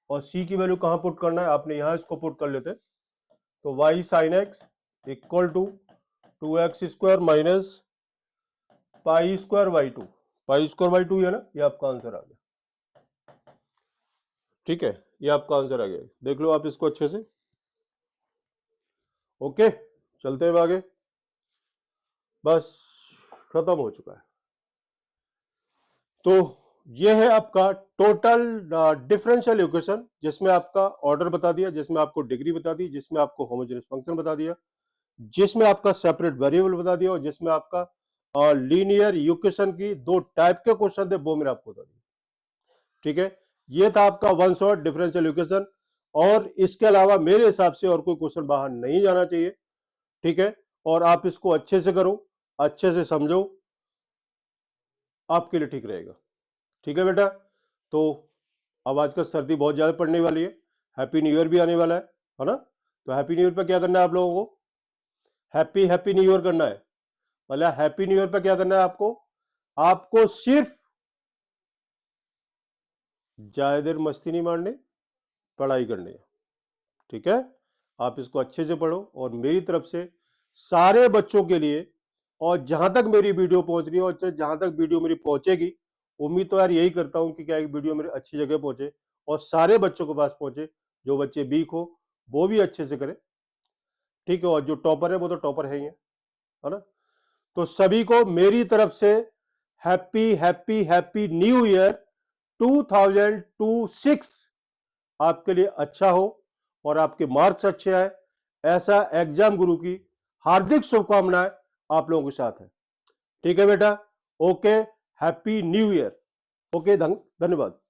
और c की वैल्यू कहां पुट करना है, आपने यहां इसको पुट कर लेते, तो y sine x equal to 2x square minus pi square by 2, pi square by 2 है ना, ये आपका आंसर आ गया। ठीक है, ये आपका आंसर आ गया, देख लो आप इसको अच्छे से। ओके, चलते हैं आगे, बस खत्म हो चुका है। तो ये है आपका टोटल डिफरेंशियल इक्वेशन, जिसमें आपका ऑर्डर बता दिया, जिसमें आपको डिग्री बता दी, जिसमें आपको होमोजेनियस फंक्शन बता दिया, जिसमें आपका सेपरेट वेरिएबल बता दिया, और जिसमें आपका लीनियर इक्वेशन की 2 टाइप के क्वेश्चन थे वो मैंने आपको बता दिया। ठीक है, ये था आपका वन शॉट डिफरेंशियल इक्वेशन, और इसके अलावा मेरे हिसाब से और कोई क्वेश्चन बाहर नहीं जाना चाहिए। ठीक है, और आप इसको अच्छे से करो, अच्छे से समझो, आपके लिए ठीक रहेगा। ठीक है बेटा, तो अब आजकल सर्दी बहुत ज्यादा पड़ने वाली है, हैप्पी न्यू ईयर भी आने वाला है ना, तो हैप्पी न्यू ईयर पे क्या करना है आप लोगों को, हैप्पी न्यू ईयर करना है, मतलब हैप्पी न्यू ईयर पे क्या करना है आपको सिर्फ ज्यादा देर मस्ती नहीं मारनी, पढ़ाई करनी है। ठीक है, आप इसको अच्छे से पढ़ो, और मेरी तरफ से सारे बच्चों के लिए, और जहां तक मेरी वीडियो पहुंच रही है और जहां तक वीडियो मेरी पहुंचेगी, उम्मीद तो यार यही करता हूं कि क्या वीडियो मेरी अच्छी जगह पहुंचे और सारे बच्चों के पास पहुंचे, जो बच्चे वीक हो वो भी अच्छे से करें। ठीक है, और जो टॉपर है वो तो टॉपर है ही है ना। तो सभी को मेरी तरफ से हैप्पी न्यू ईयर 2026 आपके लिए अच्छा हो, और आपके मार्क्स अच्छे आए, ऐसा एग्जाम गुरु की हार्दिक शुभकामनाएं आप लोगों के साथ है। ठीक है बेटा, okay, happy new year, okay, धन्यवाद।